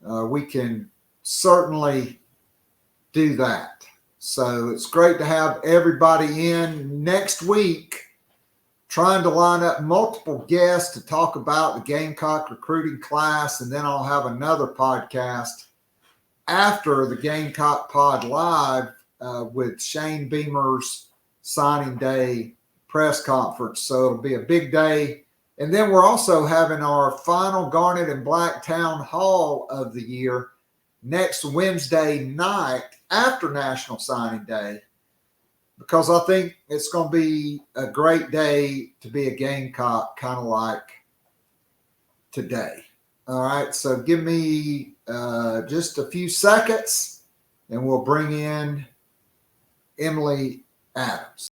we can certainly do that. So it's great to have everybody in next week, trying to line up multiple guests to talk about the Gamecock recruiting class. And then I'll have another podcast after the Gamecock Pod Live with Shane Beamer's signing day press conference. So it'll be a big day. And then we're also having our final Garnet and Black Town Hall of the year next Wednesday night after National Signing Day, because I think it's going to be a great day to be a Gamecock, kind of like today. All right, so give me just a few seconds and we'll bring in Emily Adams.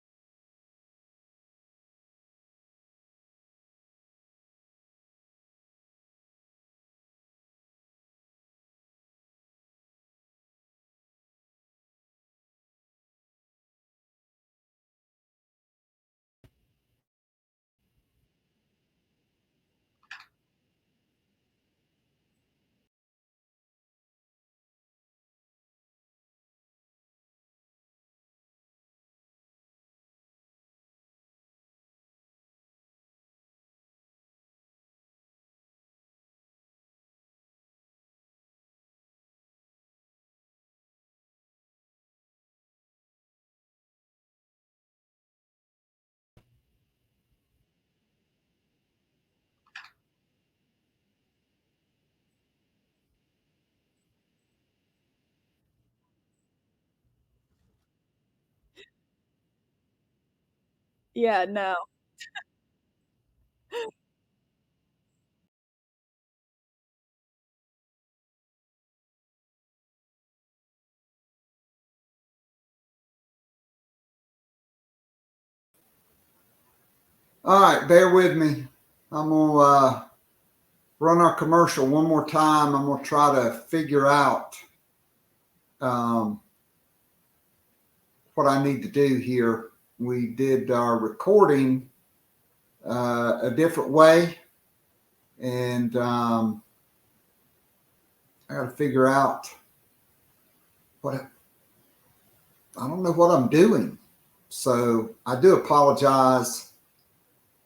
Yeah, no. All right, bear with me. I'm going to run our commercial one more time. I'm going to try to figure out what I need to do here. We did our recording a different way, and I got to figure out I don't know what I'm doing. So I do apologize.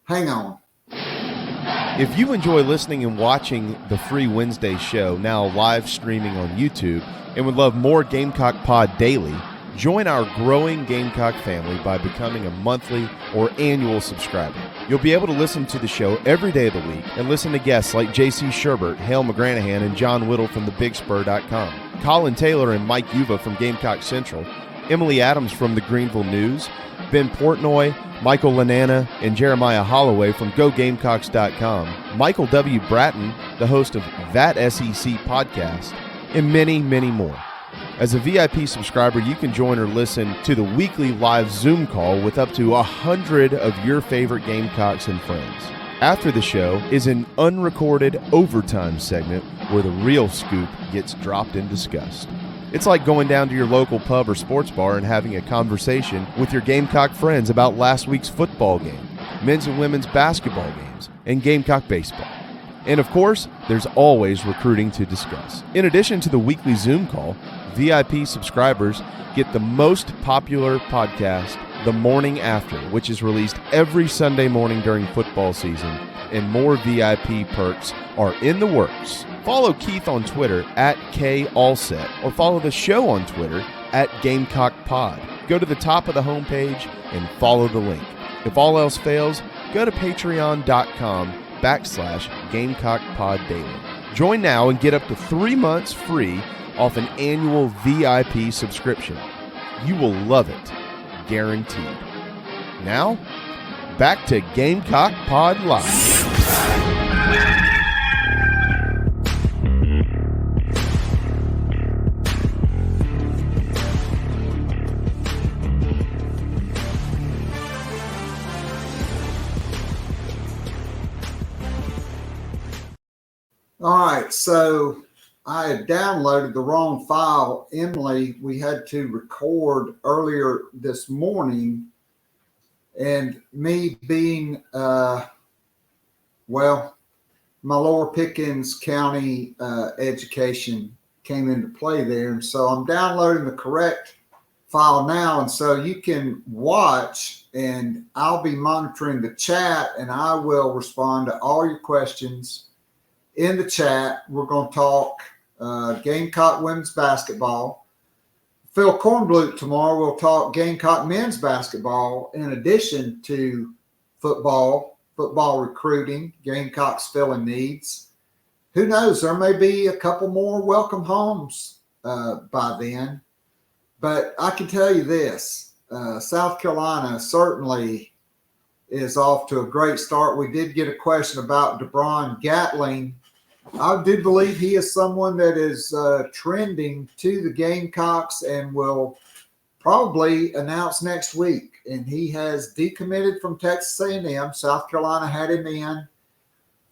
Hang on. If you enjoy listening and watching the Free Wednesday show, now live streaming on YouTube, and would love more Gamecock Pod daily, join our growing Gamecock family by becoming a monthly or annual subscriber. You'll be able to listen to the show every day of the week and listen to guests like J.C. Sherbert, Hale McGranahan, and John Whittle from thebigspur.com, Colin Taylor and Mike Yuva from Gamecock Central, Emily Adams from the Greenville News, Ben Portnoy, Michael Lanana, and Jeremiah Holloway from GoGamecocks.com, Michael W. Bratton, the host of That SEC podcast, and many, many more. As a VIP subscriber, you can join or listen to the weekly live Zoom call with up to 100 of your favorite Gamecocks and friends. After the show is an unrecorded overtime segment where the real scoop gets dropped and discussed. It's like going down to your local pub or sports bar and having a conversation with your Gamecock friends about last week's football game, men's and women's basketball games, and Gamecock baseball. And of course, there's always recruiting to discuss. In addition to the weekly Zoom call, VIP subscribers get the most popular podcast, The Morning After, which is released every Sunday morning during football season, and more VIP perks are in the works. Follow Keith on Twitter at KAllset, or follow the show on Twitter at Gamecock Pod. Go to the top of the homepage and follow the link. If all else fails, go to patreon.com/Gamecock Pod Daily. Join now and get up to 3 months free off an annual VIP subscription. You will love it, guaranteed. Now, back to Gamecock Pod Live. All right, so I had downloaded the wrong file. Emily, we had to record earlier this morning, and me being, my Lower Pickens County education came into play there, and so I'm downloading the correct file now, and so you can watch, and I'll be monitoring the chat, and I will respond to all your questions in the chat. We're going to talk Gamecock women's basketball. Phil Kornblut tomorrow will talk Gamecock men's basketball in addition to football recruiting, Gamecocks filling needs. Who knows? There may be a couple more welcome homes by then. But I can tell you this, South Carolina certainly is off to a great start. We did get a question about DeBron Gatling. I do believe he is someone that is trending to the Gamecocks and will probably announce next week. And he has decommitted from Texas A&M. South Carolina had him in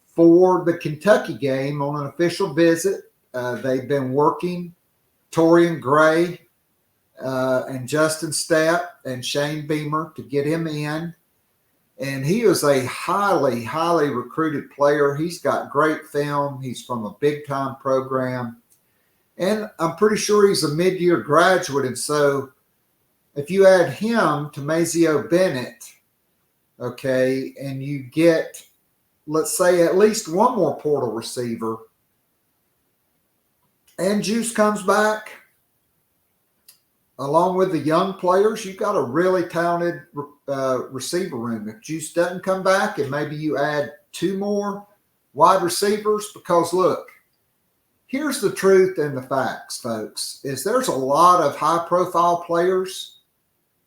for the Kentucky game on an official visit. They've been working Torian Gray and Justin Stepp and Shane Beamer to get him in. And he is a highly, highly recruited player. He's got great film. He's from a big-time program. And I'm pretty sure he's a mid-year graduate. And so if you add him to Mazeo Bennett, okay, and you get, let's say, at least one more portal receiver, and Juice comes back, along with the young players, you've got a really talented receiver room. If Juice doesn't come back and maybe you add two more wide receivers, because look, here's the truth and the facts, folks, is there's a lot of high-profile players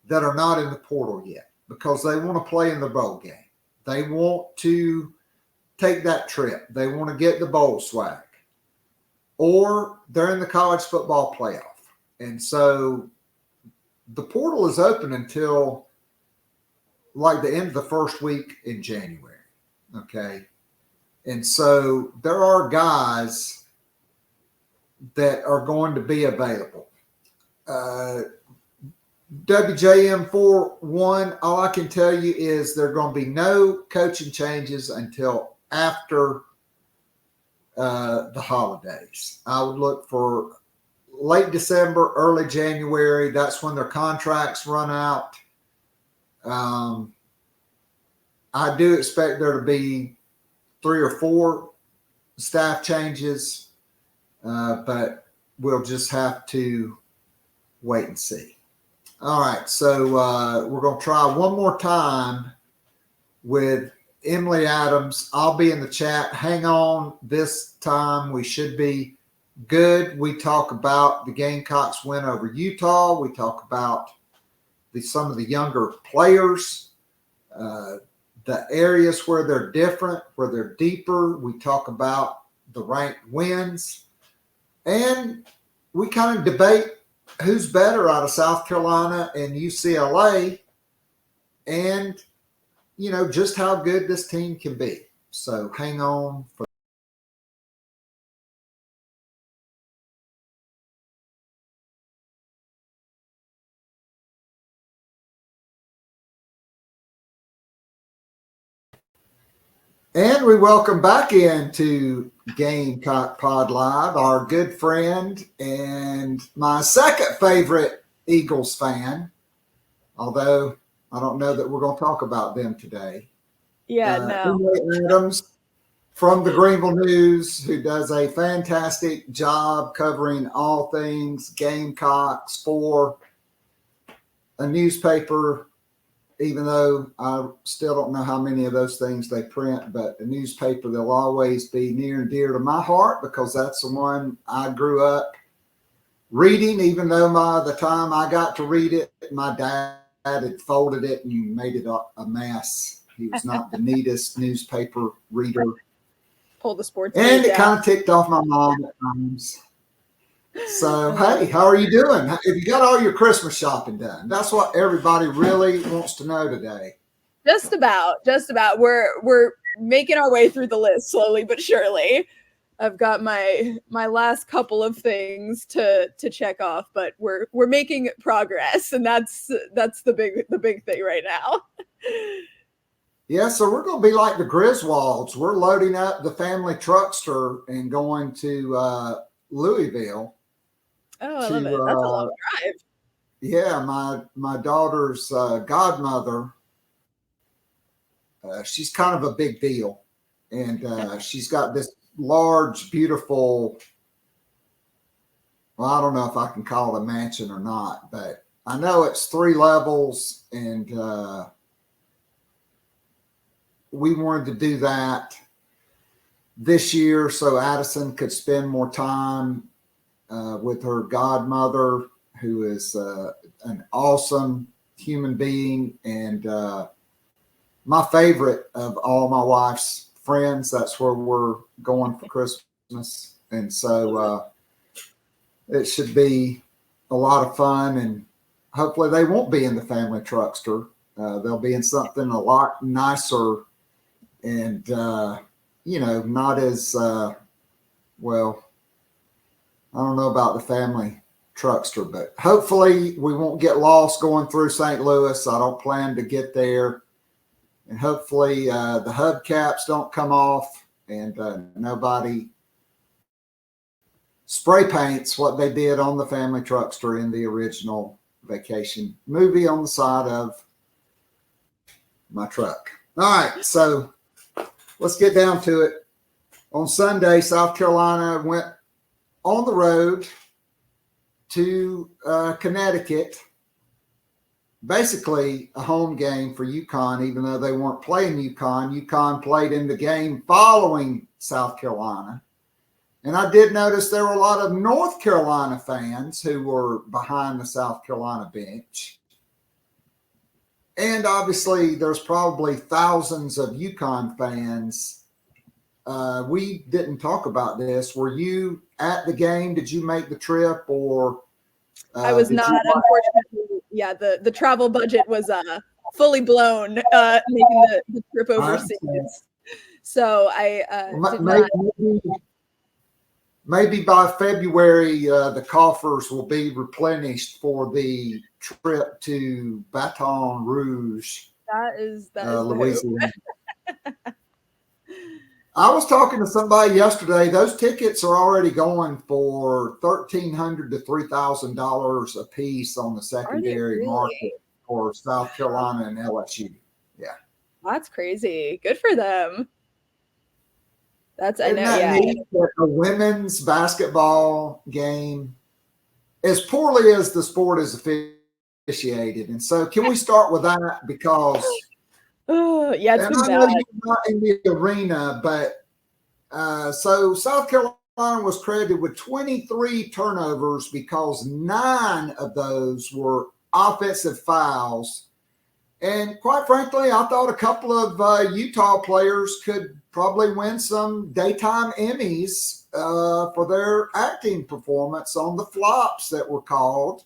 that are not in the portal yet because they want to play in the bowl game. They want to take that trip. They want to get the bowl swag. Or they're in the college football playoff. And so the portal is open until like the end of the first week in January, okay? And so there are guys that are going to be available. WJM41, all I can tell you is there are going to be no coaching changes until after the holidays. I would look for late December, early January. That's when their contracts run out. I do expect there to be 3 or 4 staff changes, but we'll just have to wait and see. All right, so we're going to try one more time with Emily Adams. I'll be in the chat. Hang on. This time we should be good. We talk about the Gamecocks win over Utah. We talk about some of the younger players, the areas where they're different, where they're deeper. We talk about the ranked wins. And we kind of debate who's better out of South Carolina and UCLA, and, you know, just how good this team can be. So hang on for And we welcome back into Gamecock Pod Live our good friend and my second favorite Eagles fan, although I don't know that we're going to talk about them today. Yeah, no. Emily Adams from the Greenville News, who does a fantastic job covering all things Gamecocks for a newspaper, even though I still don't know how many of those things they print, but a newspaper that'll always be near and dear to my heart because that's the one I grew up reading, even though by the time I got to read it, my dad had folded it and made it a mess. He was not the neatest newspaper reader. Pull the sports And page it kind of ticked off my mom at times. So, hey, how are you doing? Have you got all your Christmas shopping done? That's what everybody really wants to know today. Just about. We're making our way through the list slowly but surely. I've got my last couple of things to check off, but we're making progress, and that's the big thing right now. Yeah, so we're going to be like the Griswolds. We're loading up the family truckster and going to Louisville. Oh, I love it. That's a long drive. Yeah, my daughter's godmother, she's kind of a big deal. And she's got this large, beautiful, well, I don't know if I can call it a mansion or not, but I know it's 3 levels, and we wanted to do that this year so Addison could spend more time with her godmother, who is an awesome human being and my favorite of all my wife's friends. That's where we're going for Christmas. And so it should be a lot of fun, and hopefully they won't be in the family truckster. They'll be in something a lot nicer and, not as, well, I don't know about the family truckster, but hopefully we won't get lost going through St. Louis. I don't plan to get there. And hopefully the hubcaps don't come off and nobody spray paints what they did on the family truckster in the original Vacation movie on the side of my truck. All right, so let's get down to it. On Sunday, South Carolina went on the road to Connecticut, basically a home game for UConn, even though they weren't playing UConn. UConn played in the game following South Carolina. And I did notice there were a lot of North Carolina fans who were behind the South Carolina bench. And obviously there's probably thousands of UConn fans. We didn't talk about this. Were you at the game? Did you make the trip, or I was not, unfortunately. Yeah, the travel budget was fully blown making the trip overseas. So I maybe by February the coffers will be replenished for the trip to Baton Rouge. That is Louisiana. I was talking to somebody yesterday. Those tickets are already going for $1,300 to $3,000 a piece on the secondary market for South Carolina and LSU. Yeah, that's crazy. Good for them. That's Isn't that neat that a women's basketball game, as poorly as the sport is officiated, and so can we start with that because. Oh, yeah, it's been I know bad. you're not in the arena, but so South Carolina was credited with 23 turnovers because 9 of those were offensive fouls. And quite frankly, I thought a couple of Utah players could probably win some daytime Emmys for their acting performance on the flops that were called.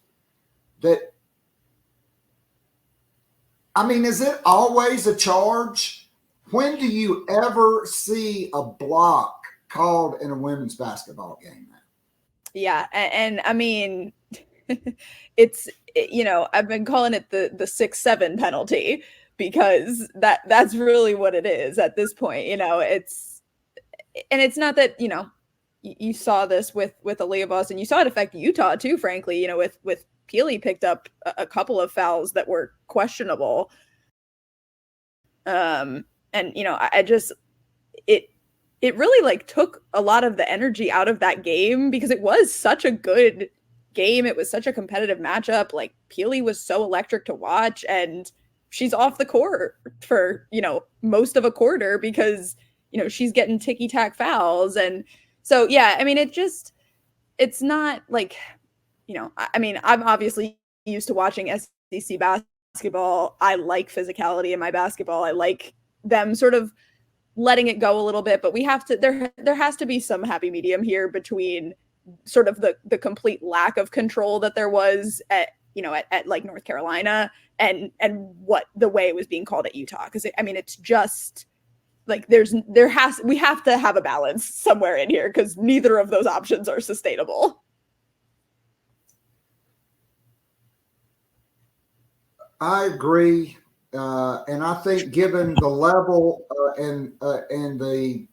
Is it always a charge? When do you ever see a block called in a women's basketball game? Yeah, and I it's I've been calling it the 6-7 penalty, because that's really what it is at this point. It's not that, you saw this with Aaliyah Boston. You saw it affect Utah too, frankly, with Peely picked up a couple of fouls that were questionable. And, it really like took a lot of the energy out of that game because it was such a good game. It was such a competitive matchup. Like Peely was so electric to watch, and she's off the court for, most of a quarter because, she's getting ticky-tack fouls. And so, yeah, I mean, it's not like, I'm obviously used to watching SEC basketball. I like physicality in my basketball. I like them sort of letting it go a little bit, but we have to, there has to be some happy medium here between sort of the complete lack of control that there was at like North Carolina and what the way it was being called at Utah. Cause it's just like, we have to have a balance somewhere in here because neither of those options are sustainable. I agree. And I think given the level and the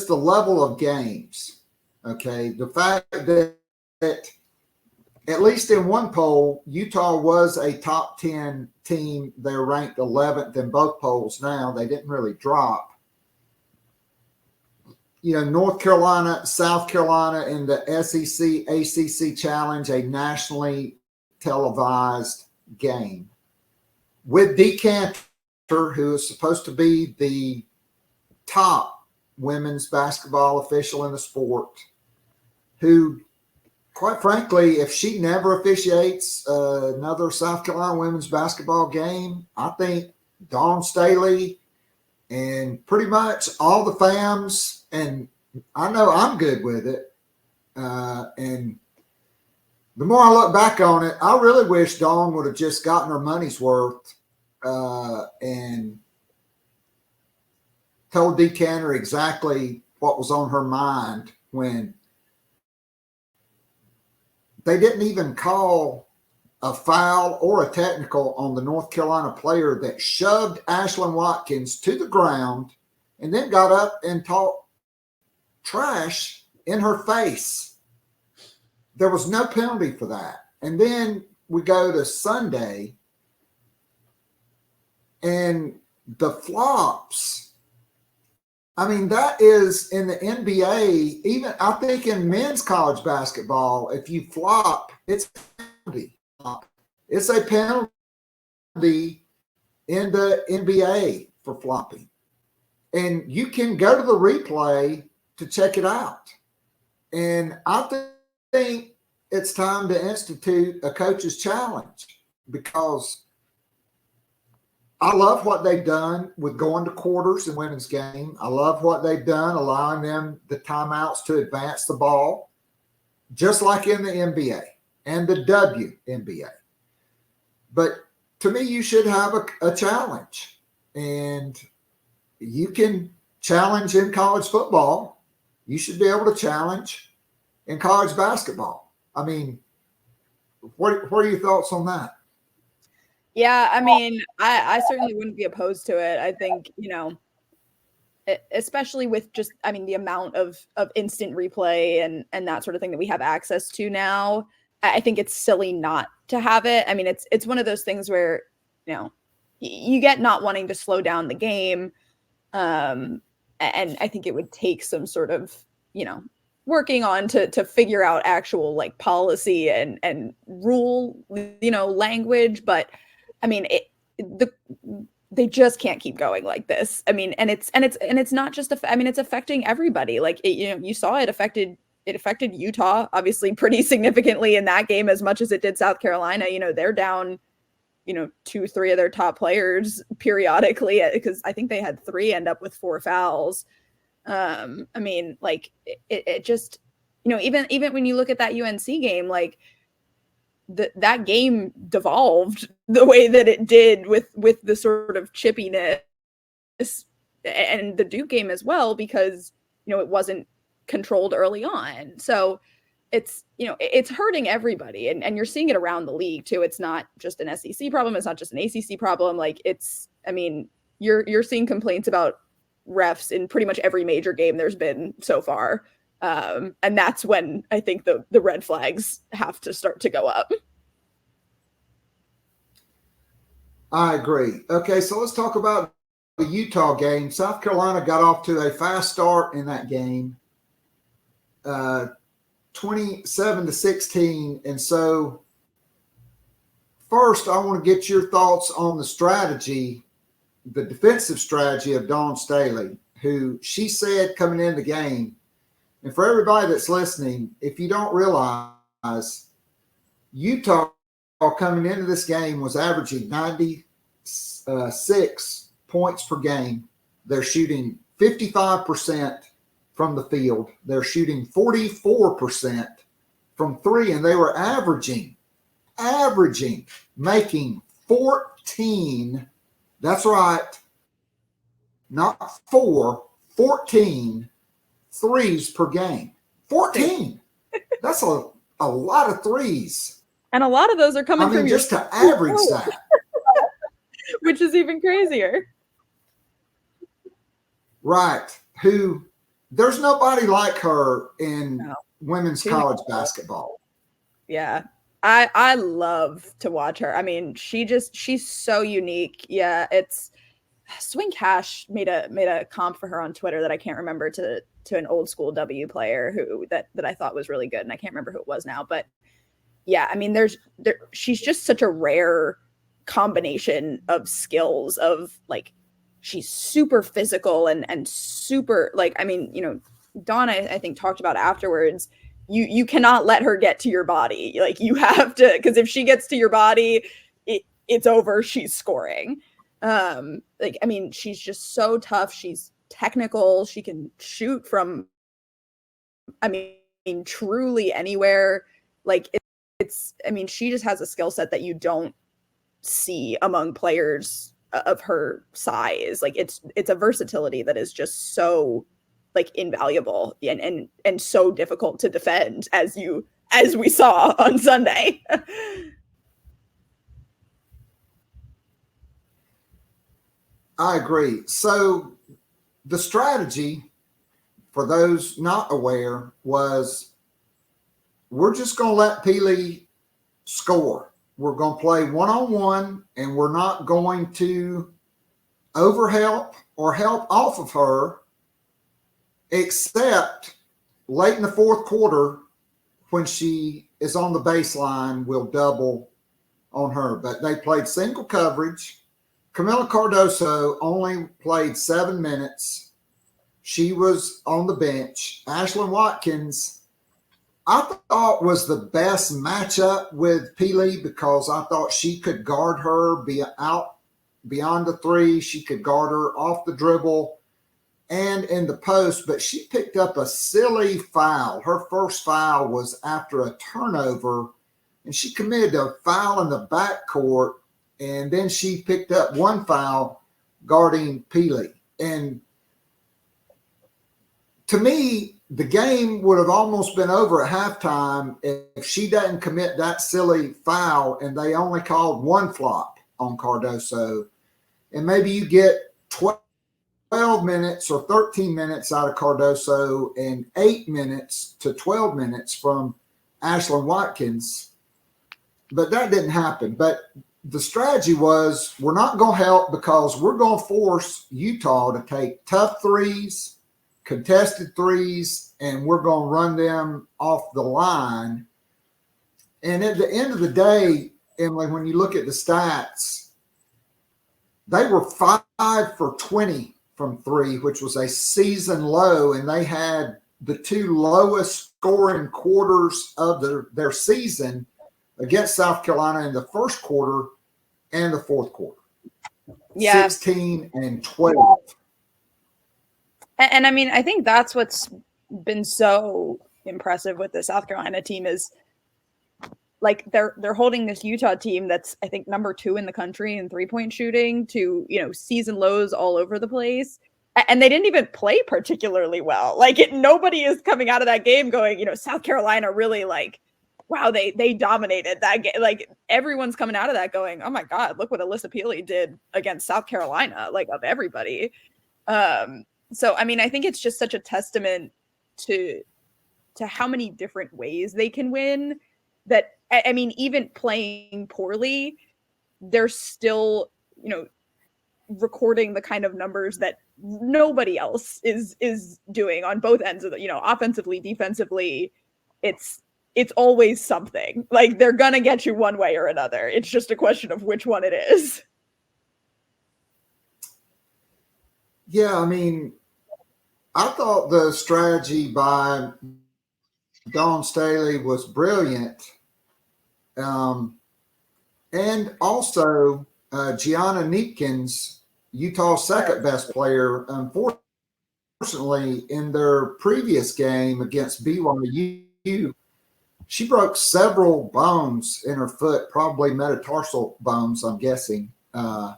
level of games, okay, the fact that at least in one poll, Utah was a top 10 team. They're ranked 11th in both polls now. They didn't really drop. North Carolina, South Carolina in the SEC, ACC Challenge, a nationally televised game with Decanter, who is supposed to be the top women's basketball official in the sport, who, quite frankly, if she never officiates another South Carolina women's basketball game, I think Dawn Staley and pretty much all the FAMs, and I know I'm good with it, and the more I look back on it, I really wish Dawn would have just gotten her money's worth and told Decanter exactly what was on her mind when they didn't even call a foul or a technical on the North Carolina player that shoved Ashlyn Watkins to the ground and then got up and talked trash in her face. There was no penalty for that. And then we go to Sunday, and the flops. That is in the NBA, even I think in men's college basketball, if you flop, it's a penalty. It's a penalty in the NBA for flopping. And you can go to the replay to check it out. And I think it's time to institute a coach's challenge because I love what they've done with going to quarters in women's game. I love what they've done, allowing them the timeouts to advance the ball, just like in the NBA and the WNBA. But to me, you should have a challenge, and you can challenge in college football. You should be able to challenge in college basketball. What are your thoughts on that? Yeah, I certainly wouldn't be opposed to it. I think, especially with just, the amount of instant replay and that sort of thing that we have access to now, I think it's silly not to have it. It's one of those things where, you get not wanting to slow down the game. And I think it would take some sort of, working on to figure out actual like policy and rule, language. But they just can't keep going like this. And it's not just, it's affecting everybody. Like, you saw it affected Utah, obviously pretty significantly in that game, as much as it did South Carolina. They're down, 2-3 of their top players periodically, because I think they had 3 end up with 4 fouls. It just, even when you look at that UNC game, like that game devolved the way that it did with the sort of chippiness, and the Duke game as well, because, it wasn't controlled early on. So it's, you know, it's hurting everybody, and you're seeing it around the league too. It's not just an SEC problem. It's not just an ACC problem. Like I mean, you're seeing complaints about refs in pretty much every major game there's been so far. And that's when I think the red flags have to start to go up. I agree. Okay, so let's talk about the Utah game. South Carolina got off to a fast start in that game, 27-16. And so first, I want to get your thoughts on the strategy, the defensive strategy of Dawn Staley, who she said coming in the game, and for everybody that's listening, if you don't realize, Utah coming into this game was averaging 96 points per game. They're shooting 55% from the field. They're shooting 44% from three, and they were averaging, making 14, that's right, not 14 threes per game. 14. That's a lot of threes. And a lot of those are coming from just to average that. Which is even crazier. Right. Who, there's nobody like her in women's college basketball. Yeah. I love to watch her. I mean, she's so unique. Yeah, it's Swing Cash made a comp for her on Twitter that I can't remember to an old school W player who that I thought was really good, and I can't remember who it was now, but yeah, I mean, she's just such a rare combination of skills of like, she's super physical and super like, I mean, you know, Dawn, I think talked about afterwards, you cannot let her get to your body. Like you have to, because if she gets to your body, it's over. She's scoring. Like, I mean, she's just so tough. She's technical. She can shoot from, I mean, truly anywhere. Like I mean, she just has a skill set that you don't see among players of her size. Like it's a versatility that is just so like invaluable and so difficult to defend as we saw on Sunday. I agree. So the strategy, for those not aware, was we're just going to let Peely score. We're going to play one-on-one, and we're not going to overhelp or help off of her, except late in the fourth quarter when she is on the baseline, we'll double on her. But they played single coverage. Camila Cardoso only played 7 minutes. She was on the bench. Ashlyn Watkins, I thought, was the best matchup with Peely because I thought she could guard her, be out beyond the three. She could guard her off the dribble and in the post, but she picked up a silly foul. Her first foul was after a turnover, and she committed a foul in the backcourt. And then she picked up one foul guarding Peely. And to me, the game would have almost been over at halftime if she doesn't commit that silly foul and they only called one flop on Cardoso. And maybe you get 12 minutes or 13 minutes out of Cardoso and 8 minutes to 12 minutes from Ashlyn Watkins. But that didn't happen. But the strategy was we're not going to help because we're going to force Utah to take tough threes, contested threes, and we're going to run them off the line. And at the end of the day, Emily, when you look at the stats, they were 5 for 20 from three, which was a season low, and they had the 2 lowest scoring quarters of their season against South Carolina in the first quarter and the fourth quarter. Yeah. 16 and 12. And I mean, I think that's what's been so impressive with the South Carolina team is like they're holding this Utah team that's I think number 2 in the country in 3-point shooting to, you know, season lows all over the place. and they didn't even play particularly well. Like nobody is coming out of that game going, South Carolina really like, wow, they dominated that game. Like everyone's coming out of that going, oh my God, look what Alyssa Peely did against South Carolina, like of everybody. So, I mean, I think it's just such a testament to how many different ways they can win that, I mean, even playing poorly, they're still, recording the kind of numbers that nobody else is doing on both ends of the, offensively, defensively. It's always something. Like they're gonna get you one way or another. It's just a question of which one it is. Yeah, I mean, I thought the strategy by Dawn Staley was brilliant. And also Gianna Neepkins, Utah's second best player, unfortunately, in their previous game against BYU, she broke several bones in her foot, probably metatarsal bones, I'm guessing. And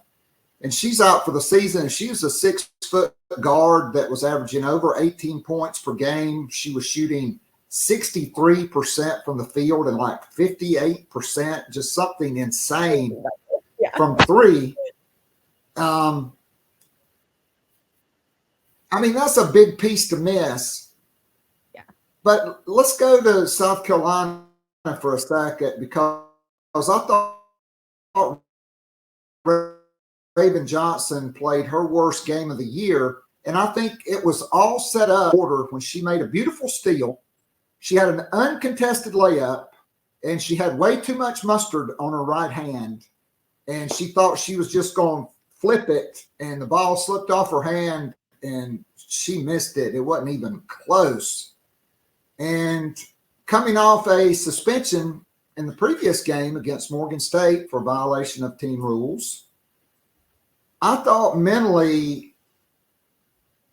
she's out for the season. She was a 6-foot guard that was averaging over 18 points per game. She was shooting 63% from the field and like 58%, just something insane from three. I mean, that's a big piece to miss. Yeah. But let's go to South Carolina for a second, because I thought Raven Johnson played her worst game of the year. And I think it was all set up when she made a beautiful steal. She had an uncontested layup, and she had way too much mustard on her right hand. And she thought she was just going to flip it, and the ball slipped off her hand, and she missed it. It wasn't even close. And coming off a suspension in the previous game against Morgan State for violation of team rules, I thought mentally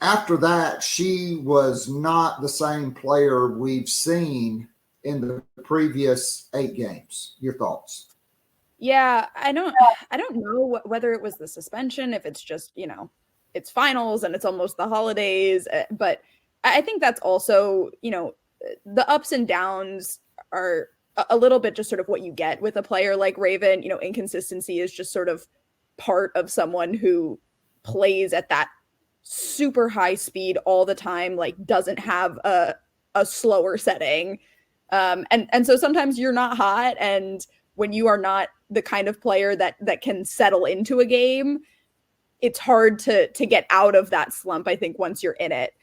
after that, she was not the same player we've seen in the previous 8 games. Your thoughts? Yeah, I don't know whether it was the suspension, if it's just, it's finals and it's almost the holidays, but I think that's also, the ups and downs are a little bit just sort of what you get with a player like Raven. Inconsistency is just sort of part of someone who plays at that super high speed all the time, like doesn't have a slower setting. And so sometimes you're not hot, and when you are not the kind of player that can settle into a game, it's hard to get out of that slump, I think, once you're in it.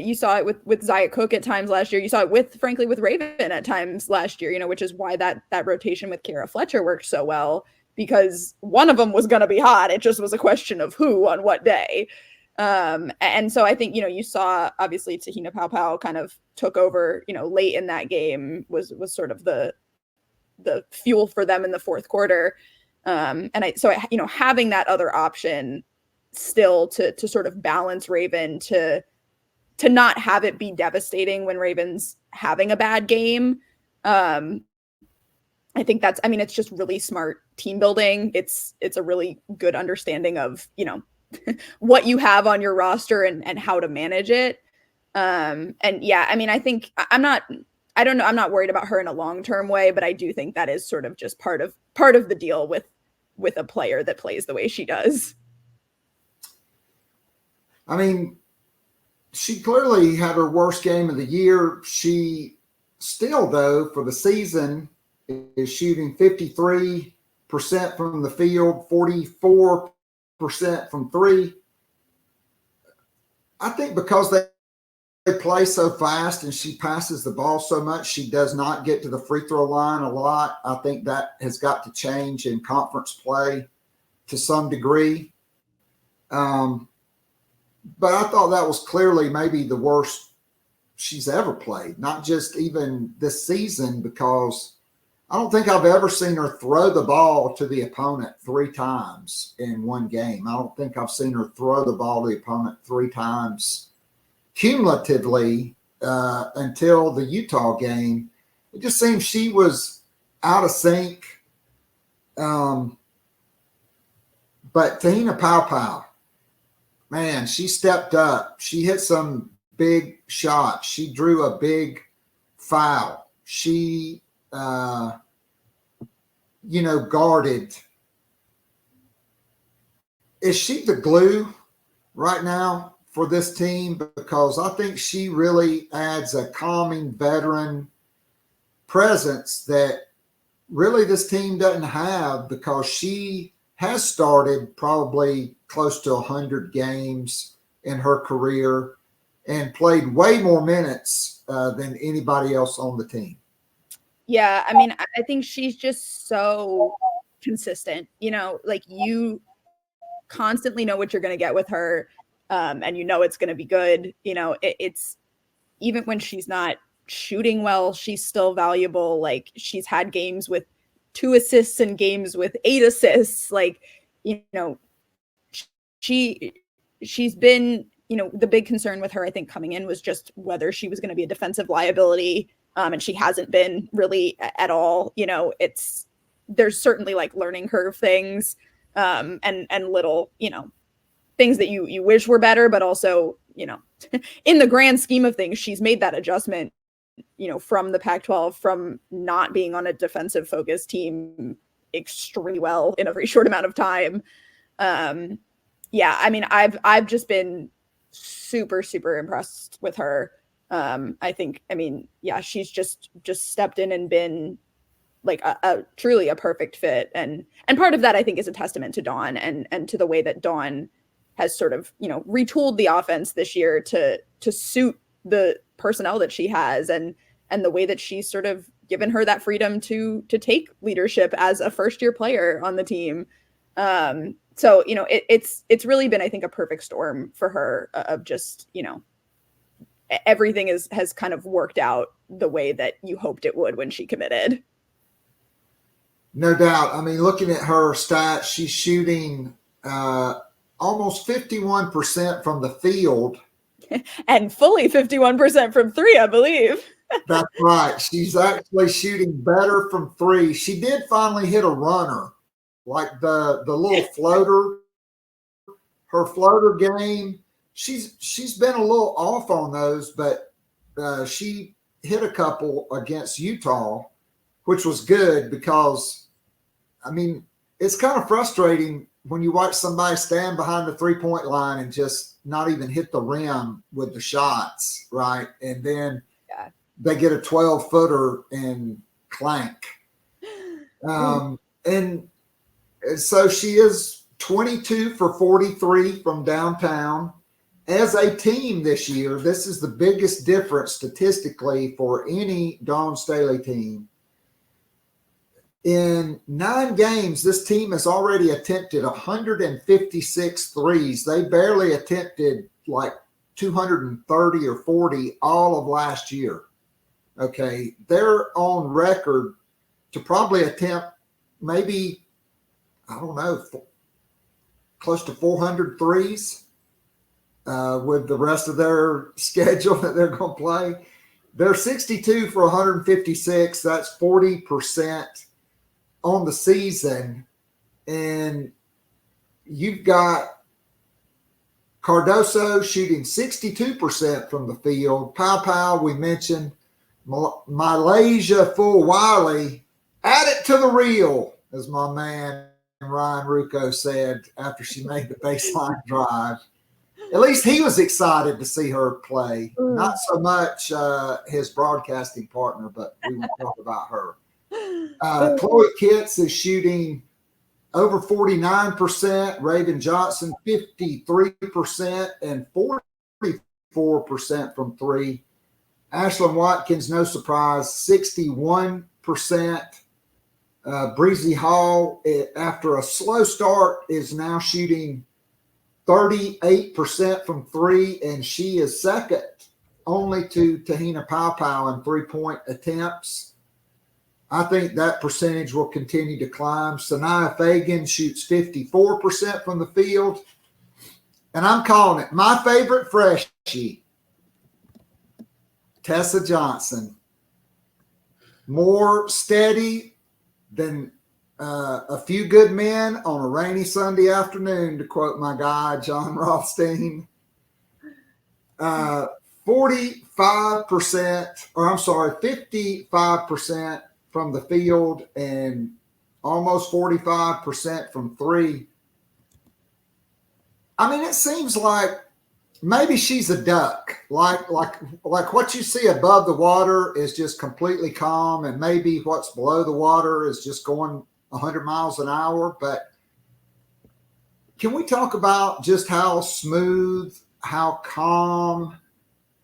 You saw it with Zaya Cook at times last year. You saw it frankly with Raven at times last year, which is why that rotation with Kara Fletcher worked so well, because one of them was going to be hot. It just was a question of who on what day. And so I think, you saw obviously Tahina Paopao kind of took over, late in that game, was sort of the fuel for them in the fourth quarter. Having that other option still to sort of balance Raven, to not have it be devastating when Raven's having a bad game. I think it's just really smart team building. It's a really good understanding of, what you have on your roster and how to manage it. I think I'm not worried about her in a long-term way, but I do think that is sort of just part of the deal with a player that plays the way she does. I mean, she clearly had her worst game of the year. She still, though, for the season, is shooting 53% from the field, 44% from three. I think because they play so fast and she passes the ball so much, she does not get to the free throw line a lot. I think that has got to change in conference play to some degree. But I thought that was clearly maybe the worst she's ever played, not just even this season, because I don't think I've ever seen her throw the ball to the opponent 3 times in one game. I don't think I've seen her throw the ball to the opponent 3 times cumulatively until the Utah game. It just seems she was out of sync. But But Tahina Pow, man, she stepped up. She hit some big shots. She drew a big foul. She, guarded. Is she the glue right now for this team? Because I think she really adds a calming veteran presence that really this team doesn't have, because she has started probably close to 100 games in her career and played way more minutes than anybody else on the team. Yeah, I mean, I think she's just so consistent. Like, you constantly know what you're going to get with her, and it's going to be good. It's even when she's not shooting well, she's still valuable. Like, she's had games with 2 assists and games with 8 assists. Like, she's been, the big concern with her, I think, coming in was just whether she was going to be a defensive liability. And she hasn't been really at all. There's certainly like learning curve things, and little, things that you wish were better, but also, in the grand scheme of things, she's made that adjustment, from the Pac-12, from not being on a defensive focused team extremely well in a very short amount of time. Yeah, I mean, I've just been super, super impressed with her. I think, she's just stepped in and been like a truly a perfect fit. And part of that, I think, is a testament to Dawn and to the way that Dawn has sort of, retooled the offense this year to suit the personnel that she has, and the way that she's sort of given her that freedom to take leadership as a first-year player on the team. So, it's really been, I think, a perfect storm for her of just, everything has kind of worked out the way that you hoped it would when she committed. No doubt. I mean, looking at her stats, she's shooting almost 51% from the field. And fully 51% from 3, I believe. That's right. She's actually shooting better from 3. She did finally hit a runner, like the little floater. Her floater game, she's been a little off on those, but she hit a couple against Utah, which was good, because, I mean, it's kind of frustrating when you watch somebody stand behind the 3-point line and just not even hit the rim with the shots, right? And then they get a 12-footer and clank. And so she is 22 for 43 from downtown. As a team this year, this is the biggest difference statistically for any Dawn Staley team. In 9 games, this team has already attempted 156 threes. They barely attempted like 230 or 40 all of last year. Okay, they're on record to probably attempt maybe, I don't know, close to 400 threes with the rest of their schedule that they're going to play. They're 62 for 156. That's 40% on the season. And you've got Cardoso shooting 62% from the field. Pow, we mentioned. Malaysia Full Wiley, add it to the reel, as my man Ryan Rucco said after she made the baseline drive. At least he was excited to see her play. Not so much his broadcasting partner, but we won't talk about her. Chloe Kitts is shooting over 49%. Raven Johnson, 53% and 44% from 3. Ashlyn Watkins, no surprise, 61%. Breezy Hall, after a slow start, is now shooting 38% from 3, and she is second only to Tahina Pow in 3-point attempts. I think that percentage will continue to climb. Sanaya Fagan shoots 54% from the field. And I'm calling it my favorite freshie, Tessa Johnson. More steady than a few good men on a rainy Sunday afternoon, to quote my guy, John Rothstein. 55% from the field and almost 45% from three. I mean, it seems like maybe she's a duck. Like what you see above the water is just completely calm, and maybe what's below the water is just going 100 miles an hour. But can we talk about just how smooth, how calm,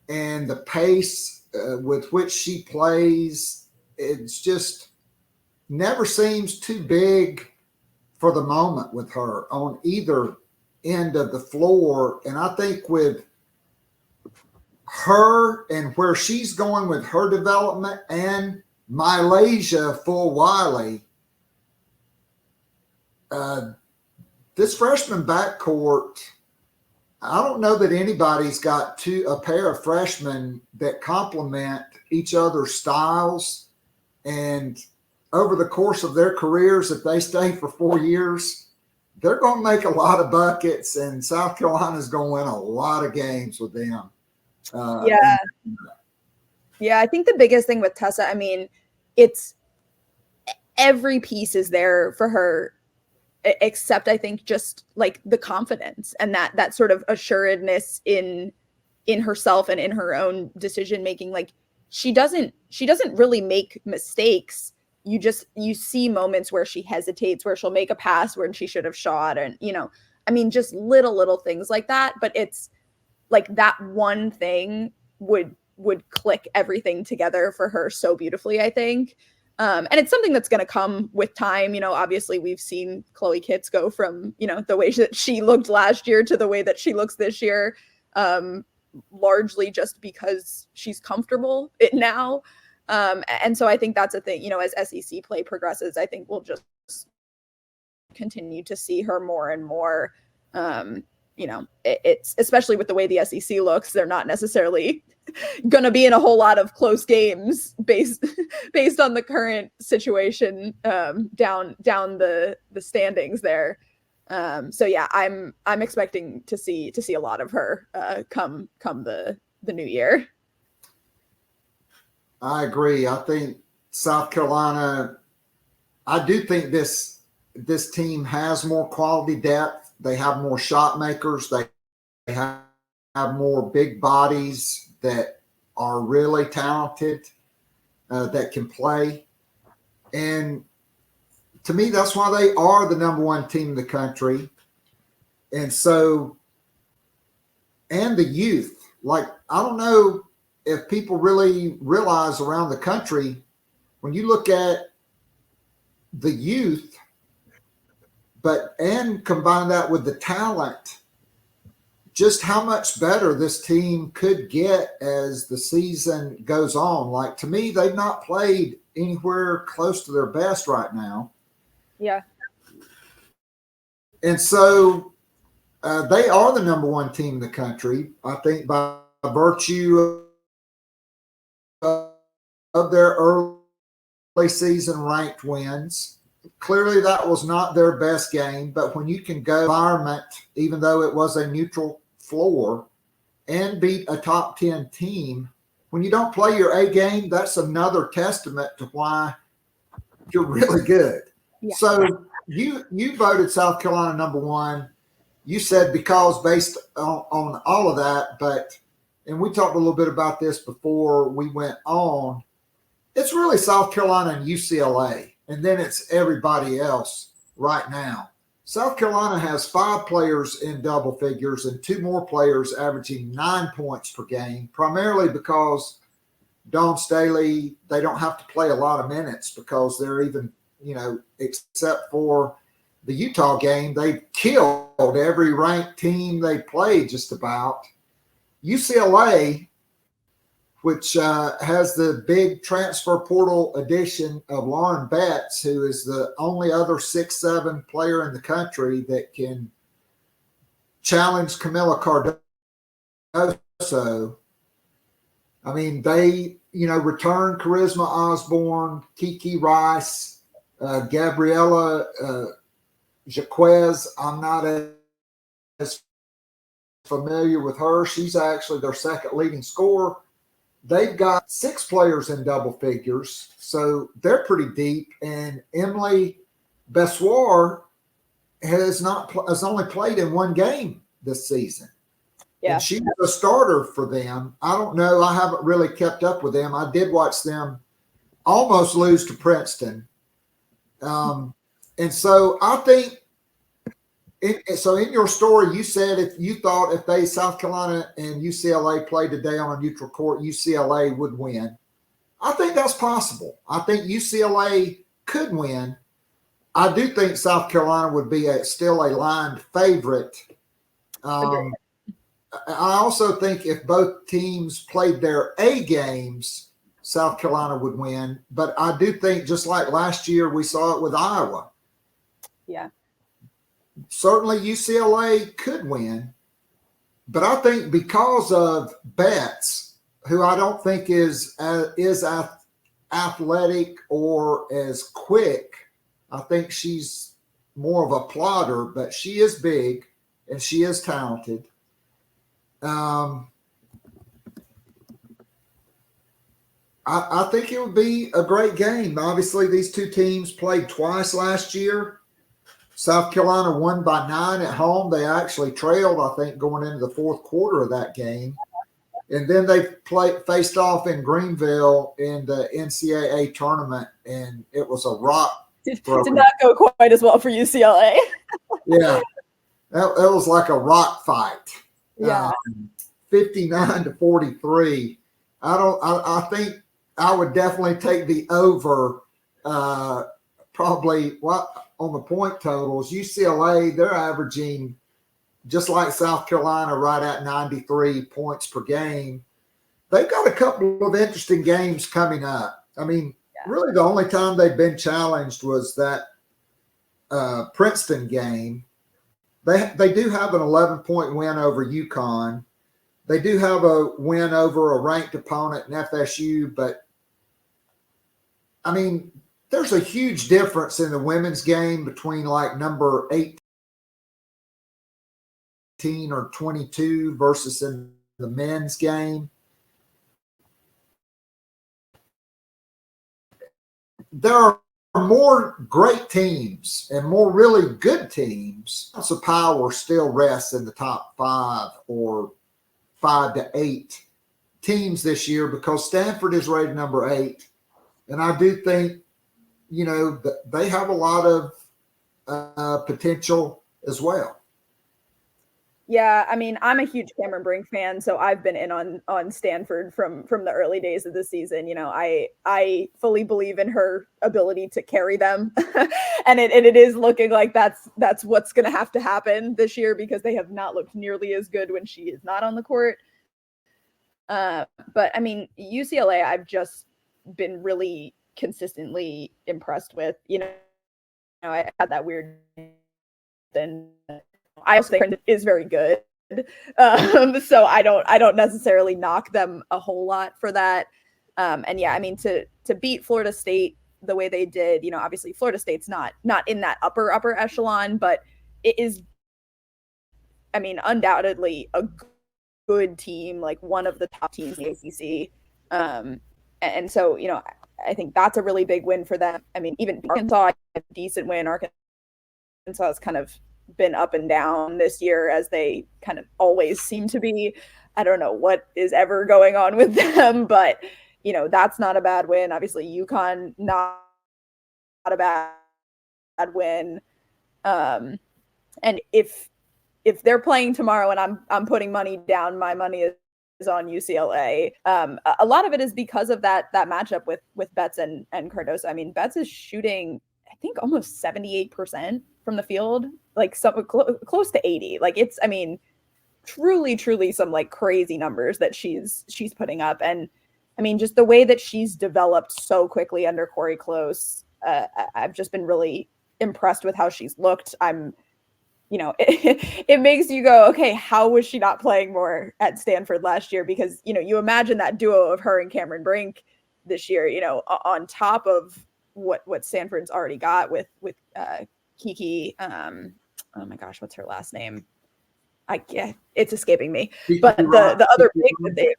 and the pace with which she plays? It's just never seems too big for the moment with her on either end of the floor. And I think with her and where she's going with her development and Malaysia full Wiley, this freshman backcourt, I don't know that anybody's got a pair of freshmen that complement each other's styles. And over the course of their careers, if they stay for 4 years, they're going to make a lot of buckets, and South Carolina's going to win a lot of games with them. Yeah, I think the biggest thing with Tessa, I mean, it's every piece is there for her, except I think just like the confidence and that sort of assuredness in herself and in her own decision making. Like she doesn't really make mistakes. You see moments where she hesitates, where she'll make a pass where she should have shot, and I mean, just little things like that. But it's like that one thing would click everything together for her so beautifully, I think. And it's something that's going to come with time. Obviously we've seen Chloe Kitts go from, the way that she looked last year to the way that she looks this year, largely just because she's comfortable now. And so I think that's a thing, as SEC play progresses, I think we'll just continue to see her more and more. It's especially with the way the SEC looks, they're not necessarily going to be in a whole lot of close games based on the current situation down the standings there. So yeah, I'm expecting to see a lot of her come the new year. I agree. I think South Carolina, I do think this team has more quality depth. They have more shot makers. They have more big bodies that are really talented, that can play. And to me, that's why they are the number one team in the country. And so, and the youth, like, I don't know if people really realize around the country, when you look at the youth, and combine that with the talent, just how much better this team could get as the season goes on. Like, to me, they've not played anywhere close to their best right now. Yeah. And so they are the number one team in the country, I think, by virtue of their early season ranked wins. Clearly that was not their best game, but when you can go environment, even though it was a neutral floor, and beat a top 10 team, when you don't play your A game, that's another testament to why you're really good. Yeah. So you voted South Carolina number one. You said because based on all of that, and we talked a little bit about this before we went on, it's really South Carolina and UCLA, and then it's everybody else right now. South Carolina has 5 players in double figures and 2 more players averaging 9 points per game, primarily because Dawn Staley, they don't have to play a lot of minutes because they're even, except for the Utah game, they killed every ranked team they played just about. UCLA, which has the big transfer portal addition of Lauren Betts, who is the only other 6'7" player in the country that can challenge Camila Cardoso. I mean, they, return Charisma Osborne, Kiki Rice, Gabriella Jaquez, I'm not as familiar with her. She's actually their second leading scorer. They've got 6 players in double figures, so they're pretty deep. And Emily Bessoir has only played in 1 game this season. Yeah. And she was a starter for them. I don't know. I haven't really kept up with them. I did watch them almost lose to Princeton. And so I think, in your story, you said if South Carolina and UCLA played today on a neutral court, UCLA would win. I think that's possible. I think UCLA could win. I do think South Carolina would be still a line favorite. I also think if both teams played their A games, South Carolina would win. But I do think, just like last year, we saw it with Iowa. Yeah. Certainly UCLA could win. But I think because of Betts, who I don't think is athletic or as quick, I think she's more of a plotter, but she is big and she is talented. I think it would be a great game. Obviously, these two teams played twice last year. South Carolina won by 9 at home. They actually trailed, I think, going into the 4th quarter of that game. And then they faced off in Greenville in the NCAA tournament, and it was a rock. Did not go quite as well for UCLA. Yeah, that was like a rock fight. Yeah, 59-43. I think I would definitely take the over. Probably on the point totals. UCLA, they're averaging just like South Carolina, right at 93 points per game. They've got a couple of interesting games coming up. I mean, really the only time they've been challenged was that Princeton game. They do have an 11-point win over UConn. They do have a win over a ranked opponent in FSU, but I mean, there's a huge difference in the women's game between like number 18 or 22 versus in the men's game. There are more great teams and more really good teams. So power still rests in the top 5 or 5 to 8 teams this year because Stanford is rated number 8. And I do think, they have a lot of potential as well. Yeah, I mean, I'm a huge Cameron Brink fan, so I've been in on Stanford from the early days of the season. I fully believe in her ability to carry them, and it is looking like that's what's going to have to happen this year because they have not looked nearly as good when she is not on the court. But I mean, UCLA, I've just been really consistently impressed with. I had that weird then. I also think is very good. So I don't necessarily knock them a whole lot for that. And yeah, I mean, to beat Florida State the way they did, obviously Florida State's not in that upper echelon, but it is, I mean, undoubtedly a good team, like one of the top teams in the ACC. And so, I think that's a really big win for them. I mean, even Arkansas, a decent win. Arkansas has kind of been up and down this year as they kind of always seem to be. I don't know what is ever going on with them, but that's not a bad win. Obviously UConn, not a bad win. And if they're playing tomorrow and I'm putting money down, my money is on UCLA. A lot of it is because of that matchup with Betts and Cardoso. I mean, Betts is shooting, I think, almost 78% from the field, like close to 80. Like it's, I mean, truly some like crazy numbers that she's putting up. And I mean, just the way that she's developed so quickly under Corey Close, I've just been really impressed with how she's looked. It makes you go, okay, how was she not playing more at Stanford last year? Because, you imagine that duo of her and Cameron Brink this year, on top of what Stanford's already got with Kiki. Oh my gosh, what's her last name? It's escaping me. But the other big that they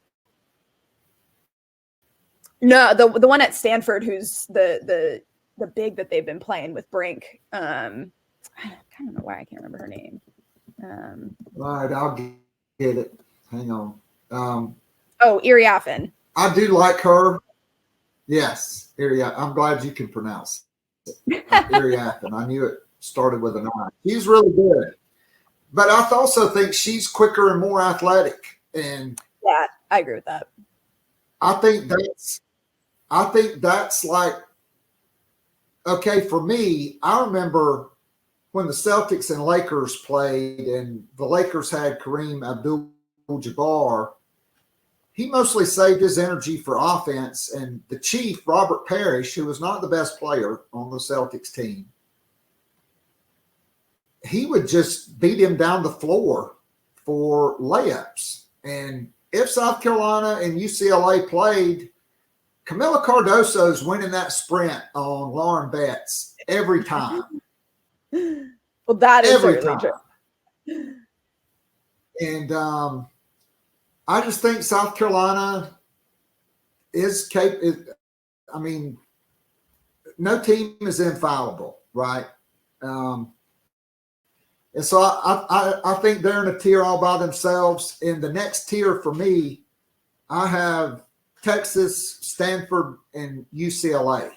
the one at Stanford who's the big that they've been playing with Brink. I don't know why I can't remember her name. All right, I'll get it. Hang on. Erie Affin. I do like her. Yes, Erie. I'm glad you can pronounce it. Erie Affin. I knew it started with an I. She's really good. But I also think she's quicker and more athletic. And yeah, I agree with that. I think that's like, okay, for me, I remember when the Celtics and Lakers played and the Lakers had Kareem Abdul-Jabbar, he mostly saved his energy for offense. And the chief, Robert Parrish, who was not the best player on the Celtics team, he would just beat him down the floor for layups. And if South Carolina and UCLA played, Camila Cardoso's winning that sprint on Lauren Betts every time. Well, that is every certainly time. True. And I just think South Carolina is capable. I mean, no team is infallible, right? And so I think they're in a tier all by themselves. In the next tier for me, I have Texas, Stanford, and UCLA.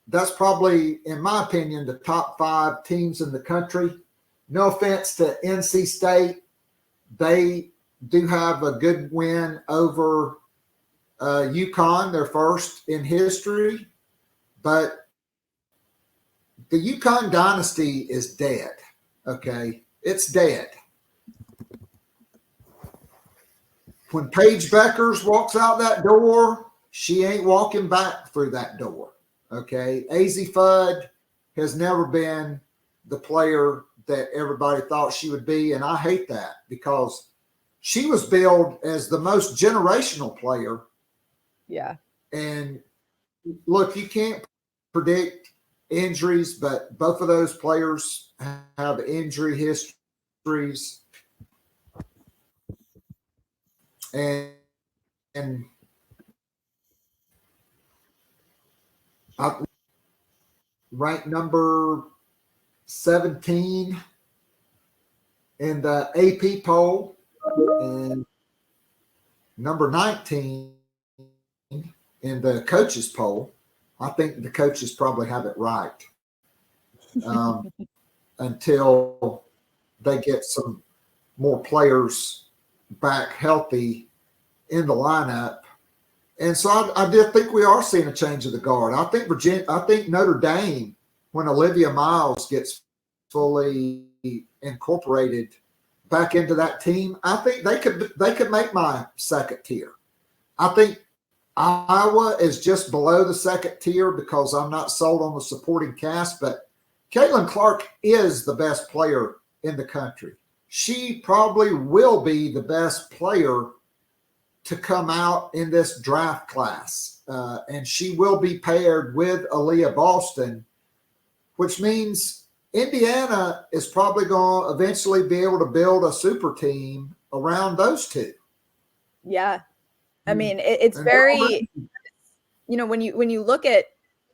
That's probably, in my opinion, the top 5 teams in the country. No offense to NC State. They do have a good win over UConn, their first in history. But the UConn dynasty is dead. Okay, it's dead. When Paige Beckers walks out that door, she ain't walking back through that door. Okay, Azzi Fudd has never been the player that everybody thought she would be, and I hate that because she was billed as the most generational player. Yeah. And look, you can't predict injuries, but both of those players have injury histories. And I ranked number 17 in the AP poll and number 19 in the coaches poll. I think the coaches probably have it right until they get some more players back healthy in the lineup. And so I did think we are seeing a change of the guard. I think Notre Dame, when Olivia Miles gets fully incorporated back into that team, I think they could make my second tier. I think Iowa is just below the second tier because I'm not sold on the supporting cast, but Caitlin Clark is the best player in the country. She probably will be the best player to come out in this draft class. And she will be paired with Aaliyah Boston, which means Indiana is probably going to eventually be able to build a super team around those two. Yeah. I mean, it's very, when you look at,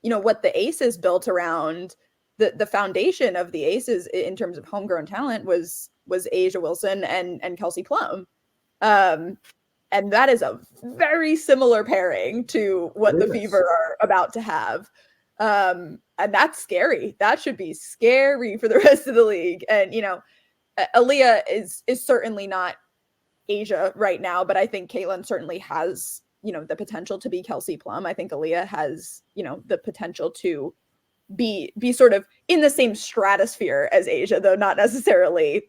what the Aces built around, the foundation of the Aces in terms of homegrown talent was Asia Wilson and Kelsey Plum. And that is a very similar pairing to what the Fever are about to have. And that's scary. That should be scary for the rest of the league. And, Aaliyah is certainly not Asia right now, but I think Caitlin certainly has, the potential to be Kelsey Plum. I think Aaliyah has, the potential to be sort of in the same stratosphere as Asia, though not necessarily,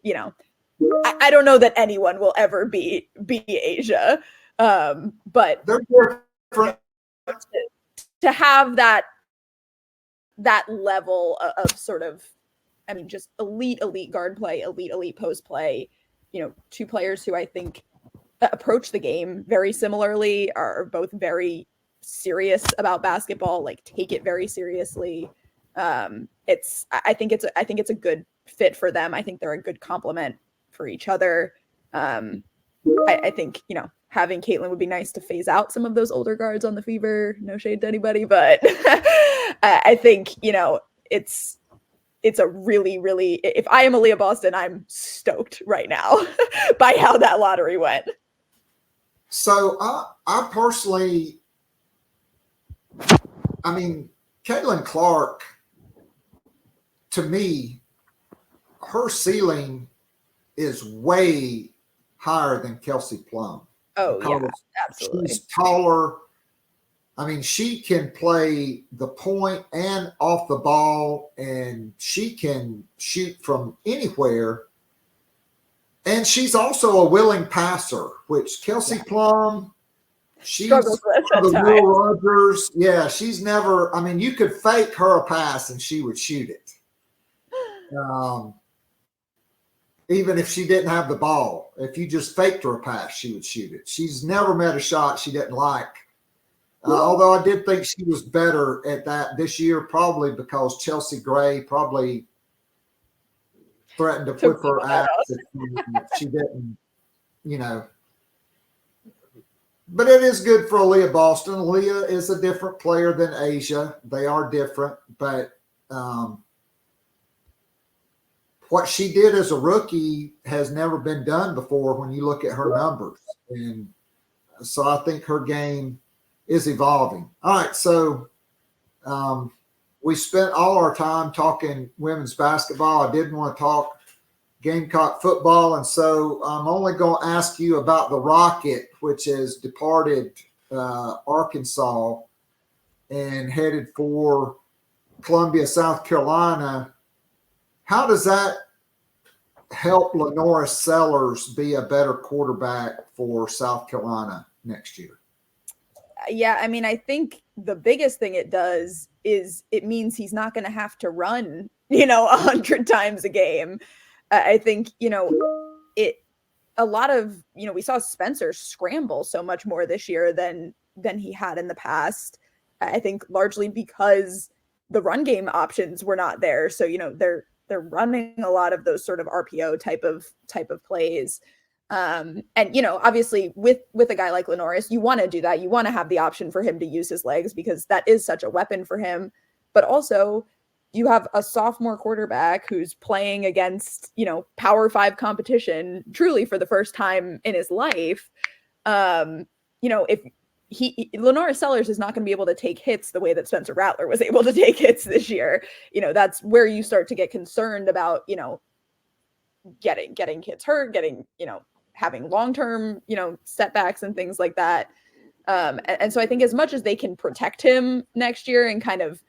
I don't know that anyone will ever be Asia. But they're different. To have that level of sort of, just elite guard play, elite post play, two players who I think approach the game very similarly, are both very serious about basketball, like take it very seriously. I think it's a good fit for them. I think they're a good complement for each other. I think, having Caitlin would be nice to phase out some of those older guards on the Fever. No shade to anybody, but I think, it's a really, really, if I am Aaliyah Boston, I'm stoked right now by how that lottery went. So I personally, Caitlin Clark, to me, her ceiling is way higher than Kelsey Plum. Oh, yeah, absolutely. She's taller. She can play the point and off the ball, and she can shoot from anywhere. And she's also a willing passer, which Kelsey Plum, she's the Will Rogers. Yeah, she's never, you could fake her a pass and she would shoot it. Even if she didn't have the ball, if you just faked her a pass, she would shoot it. She's never met a shot she didn't like. Although I did think she was better at that this year, probably because Chelsea Gray probably threatened to whip her ass if she didn't, But it is good for Aaliyah Boston. Aaliyah is a different player than Asia. They are different, but what she did as a rookie has never been done before when you look at her numbers. And so I think her game is evolving. All right, so we spent all our time talking women's basketball. I didn't want to talk Gamecock football, and so I'm only going to ask you about the Rocket, which has departed Arkansas and headed for Columbia, South Carolina. How does that help Lenora Sellers be a better quarterback for South Carolina next year? Yeah, I think the biggest thing it does is it means he's not going to have to run, 100 times a game. I think, a lot of, we saw Spencer scramble so much more this year than he had in the past. I think largely because the run game options were not there. So, they're running a lot of those sort of RPO type of plays. And, obviously with a guy like Lenoris, you want to do that. You want to have the option for him to use his legs because that is such a weapon for him. But also you have a sophomore quarterback who's playing against, Power 5 competition truly for the first time in his life. If Lenora Sellers is not going to be able to take hits the way that Spencer Rattler was able to take hits this year. That's where you start to get concerned about, getting kids hurt, having long-term, setbacks and things like that. And so I think as much as they can protect him next year and kind of,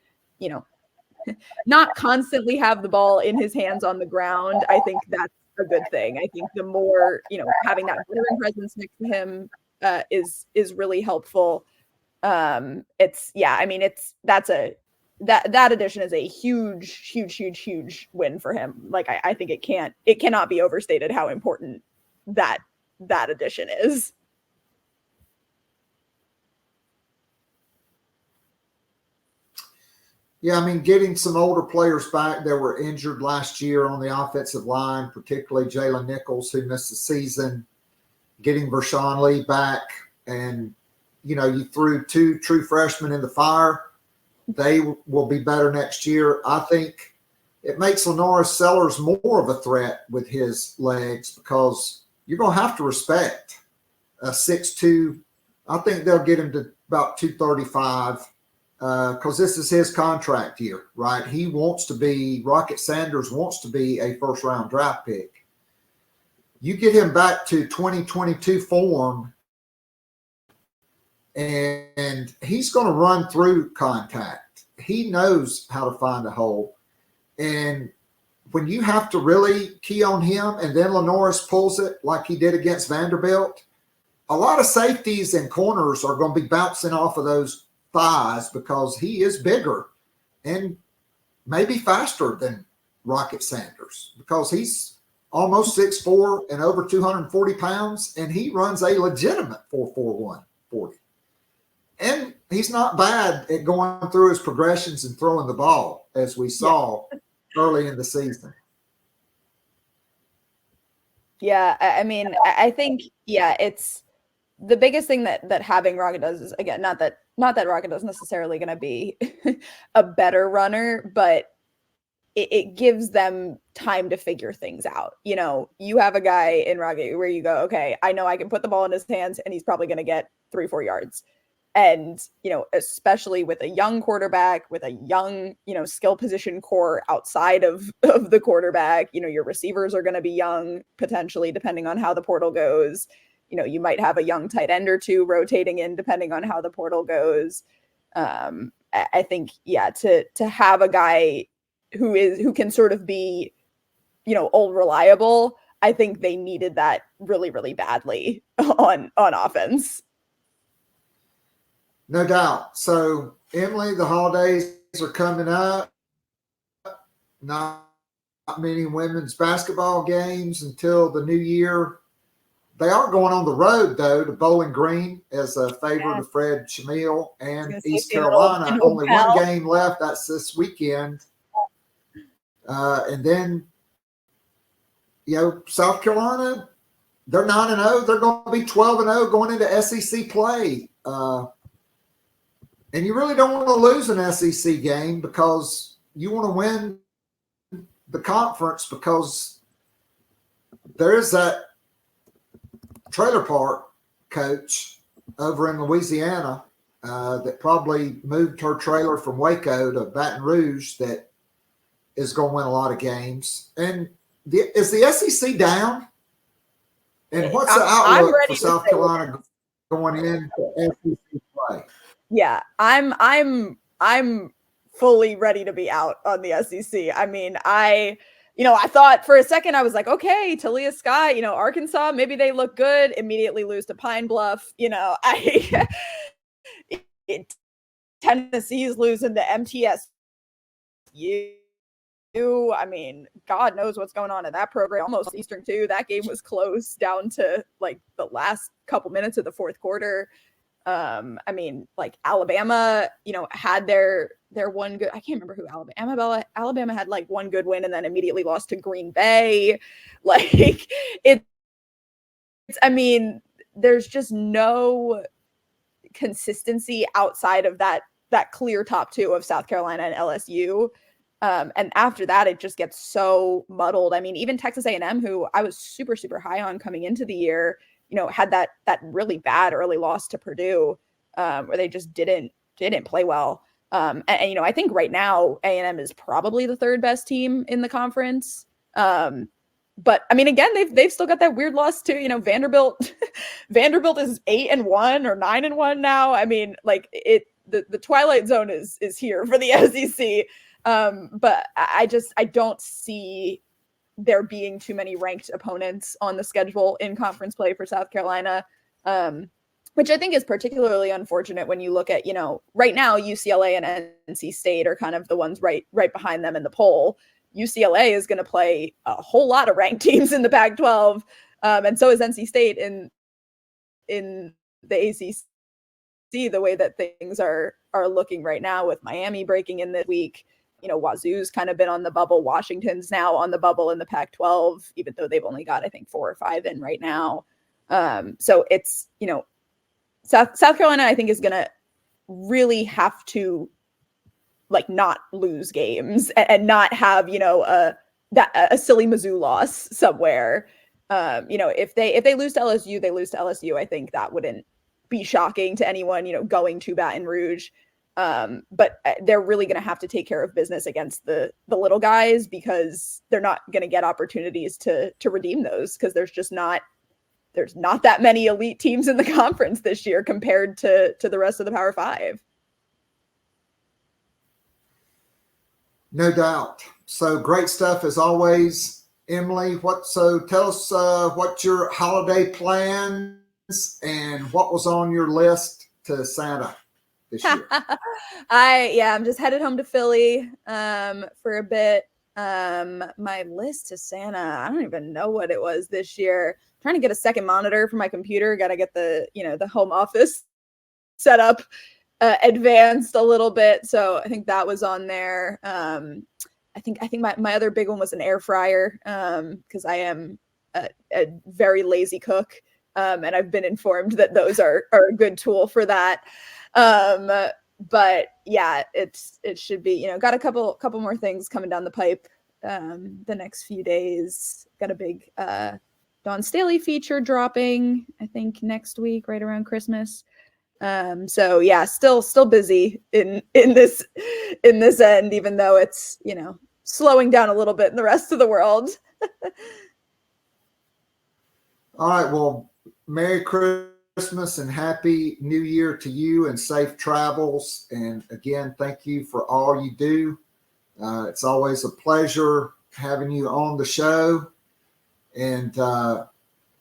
not constantly have the ball in his hands on the ground, I think that's a good thing. I think the more, having that veteran presence next to him is really helpful. That addition is a huge win for him. Like I think it cannot be overstated how important that addition is. Yeah, getting some older players back that were injured last year on the offensive line, particularly Jalen Nichols, who missed the season, getting Vershawn Lee back, and, you threw 2 true freshmen in the fire. They will be better next year. I think it makes Lenora Sellers more of a threat with his legs because you're going to have to respect a 6'2". I think they'll get him to about 235 because this is his contract year, right? Rocket Sanders wants to be a first-round draft pick. You get him back to 2022 form, and he's going to run through contact. He knows how to find a hole. And when you have to really key on him and then Lenoris pulls it like he did against Vanderbilt, a lot of safeties and corners are going to be bouncing off of those thighs because he is bigger and maybe faster than Rocket Sanders because he's almost 6'4" and over 240 pounds, and he runs a legitimate 4.41 40. And he's not bad at going through his progressions and throwing the ball, as we saw early in the season. Yeah, I mean, I think, it's the biggest thing that having Rocket does is, again, not that Rocket is necessarily going to be a better runner, but it gives them time to figure things out. You know, you have a guy in Rocket where you go, okay, I know I can put the ball in his hands and he's probably going to get 3-4 yards. And, you know, especially with a young quarterback, with a young, you know, skill position core outside of the quarterback, you know, your receivers are going to be young, potentially, depending on how the portal goes. You know, you might have a young tight end or two rotating in, depending on how the portal goes. I think, to have a guy who can sort of be, you know, old reliable, I think they needed that really, really badly on offense. No doubt. So, Emily, the holidays are coming up. Not many women's basketball games until the new year. They are going on the road, though, to Bowling Green as a favor to Fred Shamil and East Carolina. Only one game left. That's this weekend. And then, you know, South Carolina, they're 9-0. They're going to be 12-0 going into SEC play. And you really don't want to lose an SEC game because you want to win the conference, because there is that trailer park coach over in Louisiana that probably moved her trailer from Waco to Baton Rouge that is going to win a lot of games. And is the SEC down? And what's the outlook for South Carolina going into SEC play? Yeah, I'm fully ready to be out on the SEC. I mean, I thought for a second, I was like, okay, Talia Scott, you know, Arkansas, maybe they look good, immediately lose to Pine Bluff. You know, Tennessee's losing to MTSU. I mean, God knows what's going on in that program. Almost Eastern too. That game was close down to like the last couple minutes of the fourth quarter. I mean, like Alabama, you know, had their one good, I can't remember who Alabama had like one good win and then immediately lost to Green Bay. Like I mean, there's just no consistency outside of that clear top two of South Carolina and LSU. And after that, it just gets so muddled. I mean, even Texas A&M, who I was super, super high on coming into the year, you know, had that really bad early loss to Purdue, where they just didn't play well. And you know, I think right now A&M is probably the third best team in the conference. But I mean, again, they've still got that weird loss to, you know, Vanderbilt. Vanderbilt is 8-1 or 9-1 now. I mean, like the Twilight Zone is here for the SEC. But I don't see there being too many ranked opponents on the schedule in conference play for South Carolina, which I think is particularly unfortunate when you look at, you know, right now UCLA and NC State are kind of the ones right behind them in the poll. UCLA is going to play a whole lot of ranked teams in the Pac-12, and so is NC State in the ACC. The way that things are looking right now, with Miami breaking in this week. You know, Wazoo's kind of been on the bubble. Washington's now on the bubble in the Pac-12, even though they've only got, I think, 4 or 5 in right now. So it's, you know, South Carolina, I think, is going to really have to like not lose games and not have, you know, a silly Mizzou loss somewhere. You know, if they lose to LSU, they lose to LSU. I think that wouldn't be shocking to anyone, you know, going to Baton Rouge. But they're really going to have to take care of business against the little guys, because they're not going to get opportunities to redeem those, because there's not that many elite teams in the conference this year compared to the rest of the Power Five. No doubt. So great stuff as always, Emily. Tell us what your holiday plans and what was on your list to Santa this year. I'm just headed home to Philly for a bit. My list to Santa, I don't even know what it was this year. I'm trying to get a second monitor for my computer. Got to get the home office set up advanced a little bit. So I think that was on there. I think my other big one was an air fryer, because I am a very lazy cook. And I've been informed that those are a good tool for that. But yeah, it should be, got a couple more things coming down the pipe the next few days. Got a big Dawn Staley feature dropping, I think next week, right around Christmas. So yeah, still busy in this end, even though it's, slowing down a little bit in the rest of the world. All right. Well, Merry Christmas and Happy New Year to you, and safe travels. And again, thank you for all you do. It's always a pleasure having you on the show. And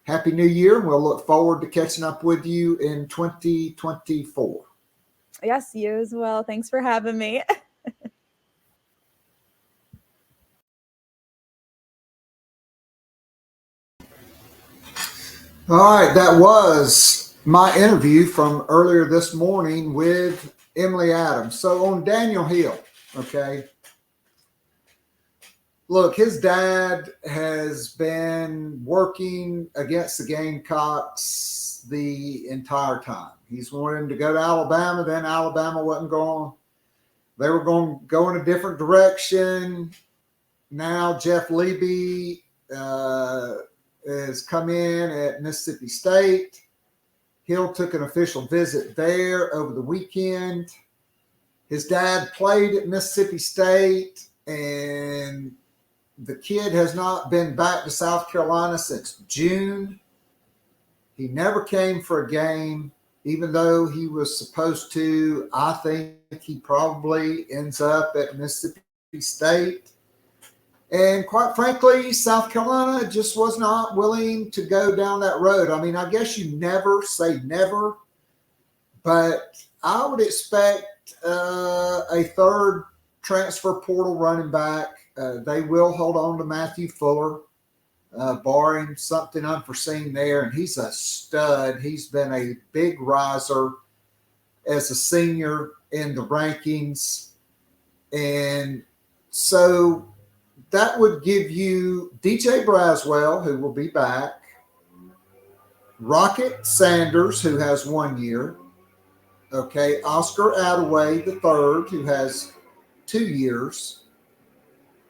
Happy New Year. We'll look forward to catching up with you in 2024. Yes, you as well. Thanks for having me. All right, that was my interview from earlier this morning with Emily Adams. So on Daniel Hill, okay. Look, his dad has been working against the Gamecocks the entire time. He's wanted him to go to Alabama, then Alabama wasn't going. They were going to go in a different direction. Now Jeff Levy has come in at Mississippi State. Hill took an official visit there over the weekend. His dad played at Mississippi State, and the kid has not been back to South Carolina since June. He never came for a game, even though he was supposed to. I think he probably ends up at Mississippi State. And quite frankly, South Carolina just was not willing to go down that road. I mean, I guess you never say never, but I would expect a third transfer portal running back. They will hold on to Matthew Fuller, barring something unforeseen there. And he's a stud. He's been a big riser as a senior in the rankings. And so that would give you DJ Braswell, who will be back, Rocket Sanders, who has 1 year, okay, Oscar Attaway III, who has 2 years.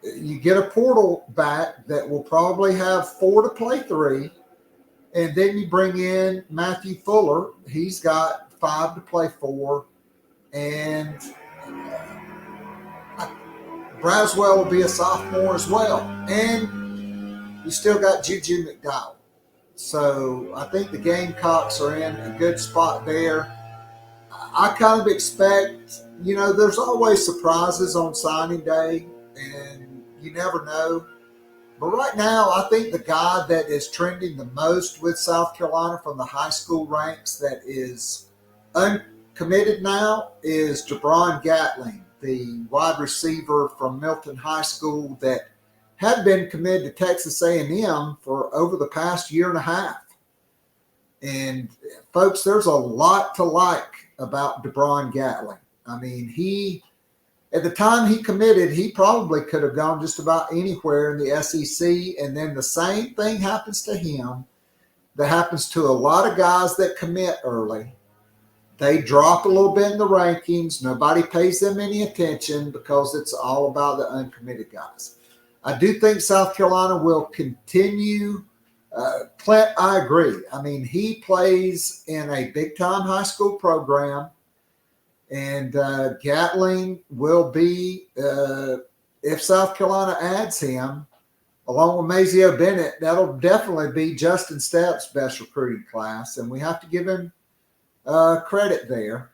You get a portal back that will probably have 4 to play 3, and then you bring in Matthew Fuller. He's got 5 to play 4, and Braswell will be a sophomore as well. And you still got Juju McDowell. So I think the Gamecocks are in a good spot there. I kind of expect, there's always surprises on signing day, and you never know. But right now, I think the guy that is trending the most with South Carolina from the high school ranks that is uncommitted now is Jabron Gatling, the wide receiver from Milton High School that had been committed to Texas A&M for over the past year and a half. And folks, there's a lot to like about Jabron Gatling. I mean, at the time he committed, he probably could have gone just about anywhere in the SEC. And then the same thing happens to him that happens to a lot of guys that commit early. They drop a little bit in the rankings. Nobody pays them any attention because it's all about the uncommitted guys. I do think South Carolina will continue. Clint, I agree. I mean, he plays in a big-time high school program, and Gatling will be, if South Carolina adds him, along with Mazio Bennett, that'll definitely be Justin Stepp's best recruiting class, and we have to give him credit there.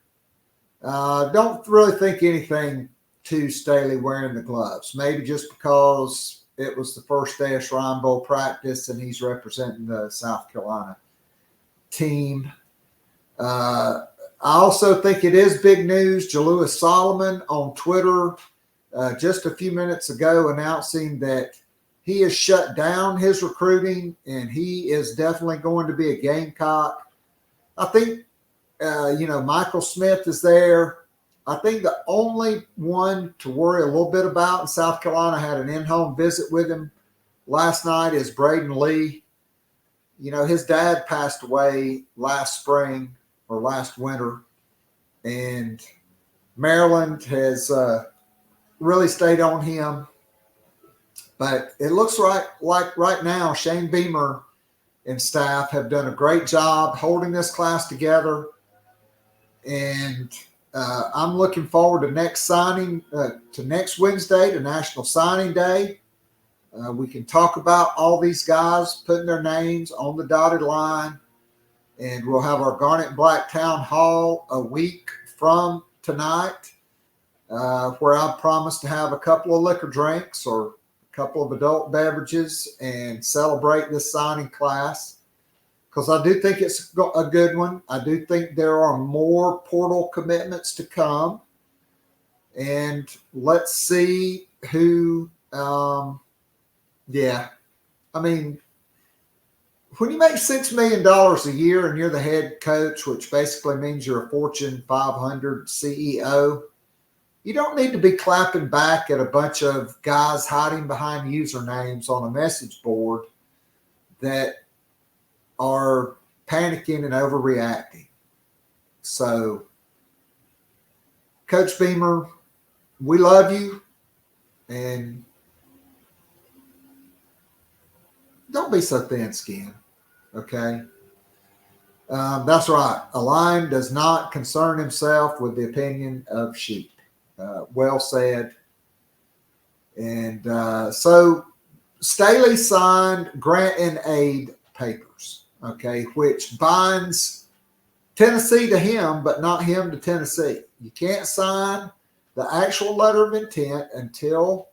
Don't really think anything to Staley wearing the gloves. Maybe just because it was the first day of Shrine Bowl practice and he's representing the South Carolina team. I also think it is big news. Jalewis Solomon on Twitter just a few minutes ago announcing that he has shut down his recruiting and he is definitely going to be a Gamecock. I think Michael Smith is there. I think the only one to worry a little bit about in South Carolina, had an in-home visit with him last night, is Braden Lee. His dad passed away last spring or last winter, and Maryland has really stayed on him. But it looks like right now, Shane Beamer and staff have done a great job holding this class together. And I'm looking forward to next Wednesday, to National Signing Day. We can talk about all these guys putting their names on the dotted line. And we'll have our Garnet and Black Town Hall a week from tonight, where I promise to have a couple of liquor drinks or a couple of adult beverages and celebrate this signing class, because I do think it's a good one. I do think there are more portal commitments to come. And let's see who when you make $6 million a year and you're the head coach, which basically means you're a Fortune 500 CEO, you don't need to be clapping back at a bunch of guys hiding behind usernames on a message board that are panicking and overreacting. So, Coach Beamer, we love you, and don't be so thin-skinned, okay? That's right. A lion does not concern himself with the opinion of sheep. Well said. And so Staley signed grant and aid papers, okay, which binds Tennessee to him, but not him to Tennessee. You can't sign the actual letter of intent until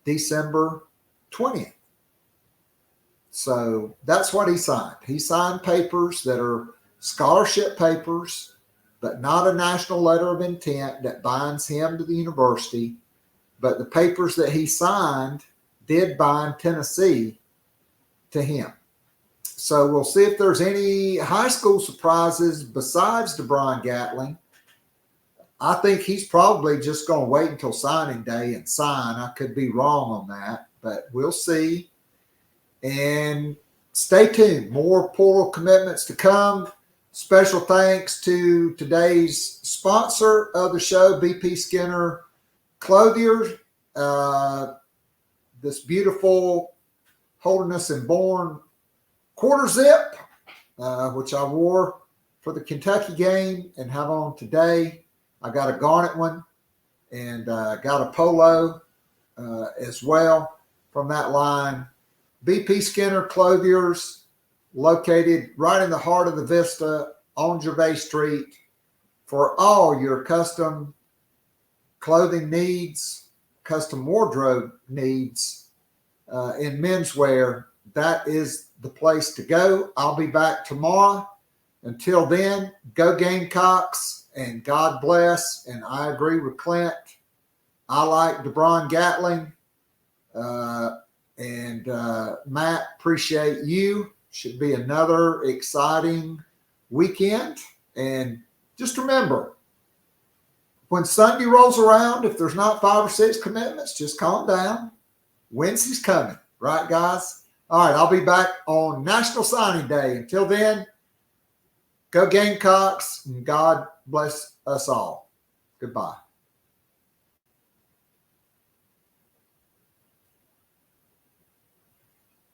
December 20th. So that's what he signed. He signed papers that are scholarship papers, but not a national letter of intent that binds him to the university. But the papers that he signed did bind Tennessee to him. So we'll see if there's any high school surprises besides DeBron Gatling. I think he's probably just going to wait until signing day and sign. I could be wrong on that, but we'll see. And stay tuned. More portal commitments to come. Special thanks to today's sponsor of the show, BP Skinner Clothiers. This beautiful Holderness and Bourne quarter zip, which I wore for the Kentucky game and have on today. I got a Garnet one and got a polo as well from that line. BP Skinner Clothiers, located right in the heart of the Vista on Gervais Street, for all your custom clothing needs, custom wardrobe needs in menswear. That is the place to go. I'll be back tomorrow. Until then, go Gamecocks and God bless. And I agree with Clint. I like DeBron Gatling. And Matt, appreciate you. Should be another exciting weekend. And just remember, when Sunday rolls around, if there's not 5 or 6 commitments, just calm down. Wednesday's coming. Right, guys? All right, I'll be back on National Signing Day. Until then, go Gamecocks, and God bless us all. Goodbye.